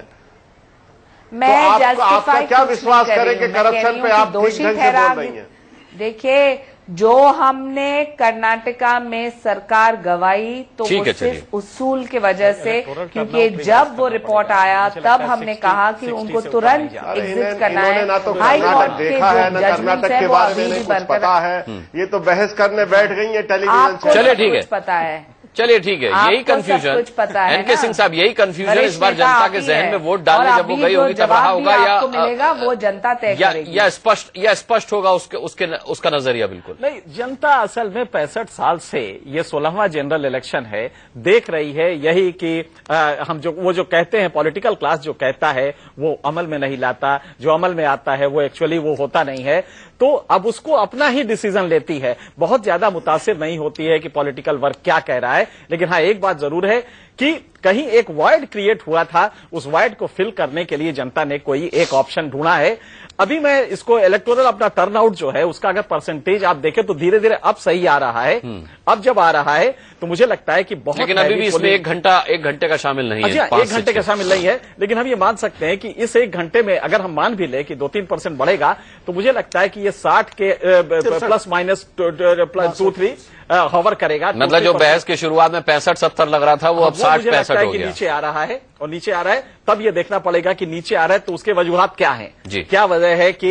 [SPEAKER 20] मैं
[SPEAKER 17] तो आपका क्या विश्वास करें कि करप्शन पे आप ठीक ढंग से बोल रही हैं?
[SPEAKER 20] देखिए, जो हमने कर्नाटका में सरकार गवाई तो वो सिर्फ उसूल की वजह से, क्योंकि जब वो रिपोर्ट आया तब हमने कहा कि उनको तुरंत एग्जिट करना है।
[SPEAKER 17] ना तो कर्नाटक देखा है, न कर्नाटक के बारे में कुछ पता है, ये तो बहस करने बैठ गई है टेलीविजन।
[SPEAKER 1] चलिए ठीक है,
[SPEAKER 20] पता है,
[SPEAKER 1] चलिए ठीक है, यही कंफ्यूजन एनके सिंह साहब, यही कंफ्यूजन इस बार जनता के जहन में वोट डालने जब वो गई होगी तब रहा होगा, या
[SPEAKER 20] मिलेगा वो जनता तय करेगी,
[SPEAKER 1] या स्पष्ट होगा उसका नजरिया। बिल्कुल
[SPEAKER 14] नहीं, जनता असल में 65 साल से ये 16वां जनरल इलेक्शन है, देख रही है यही कि हम जो कहते हैं, पॉलिटिकल क्लास जो कहता है वो अमल में नहीं लाता, जो अमल में आता है वो एक्चुअली वो होता नहीं है। तो अब उसको अपना ही डिसीजन लेती है, बहुत ज्यादा मुतासिर नहीं होती है कि पॉलिटिकल वर्क क्या कह रहा है। लेकिन हाँ, एक बात जरूर है कि कहीं एक वॉइड क्रिएट हुआ था, उस वॉइड को फिल करने के लिए जनता ने कोई एक ऑप्शन ढूंढा है। अभी मैं इसको इलेक्टोरल अपना टर्नआउट जो है उसका अगर परसेंटेज आप देखें तो धीरे धीरे अब सही आ रहा है। अब जब आ रहा है तो मुझे लगता है कि बहुत,
[SPEAKER 1] लेकिन अभी भी इसमें एक घंटे का शामिल नहीं है।
[SPEAKER 14] 1 घंटे का शामिल नहीं है, लेकिन हम ये मान सकते हैं कि इस 1 घंटे में अगर हम मान भी ले कि 2-3% बढ़ेगा तो मुझे लगता है कि ये 60 के प्लस माइनस 2-3 हॉवर करेगा।
[SPEAKER 1] मतलब जो बहस की शुरुआत में 65-70 लग रहा था वो अब 60-65 हो गया।
[SPEAKER 14] नीचे आ रहा है और नीचे आ रहा है, तब ये देखना पड़ेगा कि नीचे आ रहा है तो उसके वजूहात क्या हैं, क्या वजह है कि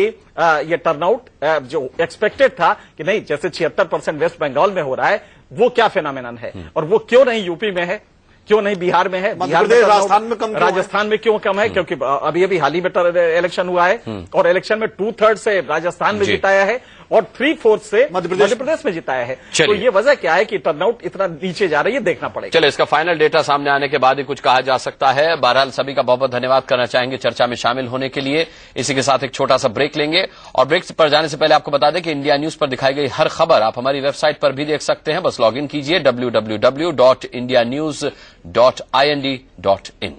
[SPEAKER 14] ये टर्नआउट जो एक्सपेक्टेड था कि नहीं, जैसे 76% वेस्ट बंगाल में हो रहा है, वो क्या फिनोमेनन है और वो क्यों नहीं यूपी में है, क्यों नहीं बिहार में है, बिहार में, राजस्थान में क्यों कम है? क्योंकि अभी हाल ही में इलेक्शन हुआ है और इलेक्शन में 2/3 से राजस्थान में जिताया है और 3/4 से मध्य प्रदेश में जिताया है। तो ये वजह क्या है कि टर्नआउट इतना नीचे जा रही है, देखना पड़ेगा।
[SPEAKER 1] चलो, इसका फाइनल डेटा सामने आने के बाद ही कुछ कहा जा सकता है। बहरहाल सभी का बहुत बहुत धन्यवाद करना चाहेंगे चर्चा में शामिल होने के लिए। इसी के साथ एक छोटा सा ब्रेक लेंगे और ब्रेक पर जाने से पहले आपको बता दें कि इंडिया न्यूज पर दिखाई गई हर खबर आप हमारी वेबसाइट पर भी देख सकते हैं। बस लॉग इन कीजिए www.indianews.ind.in।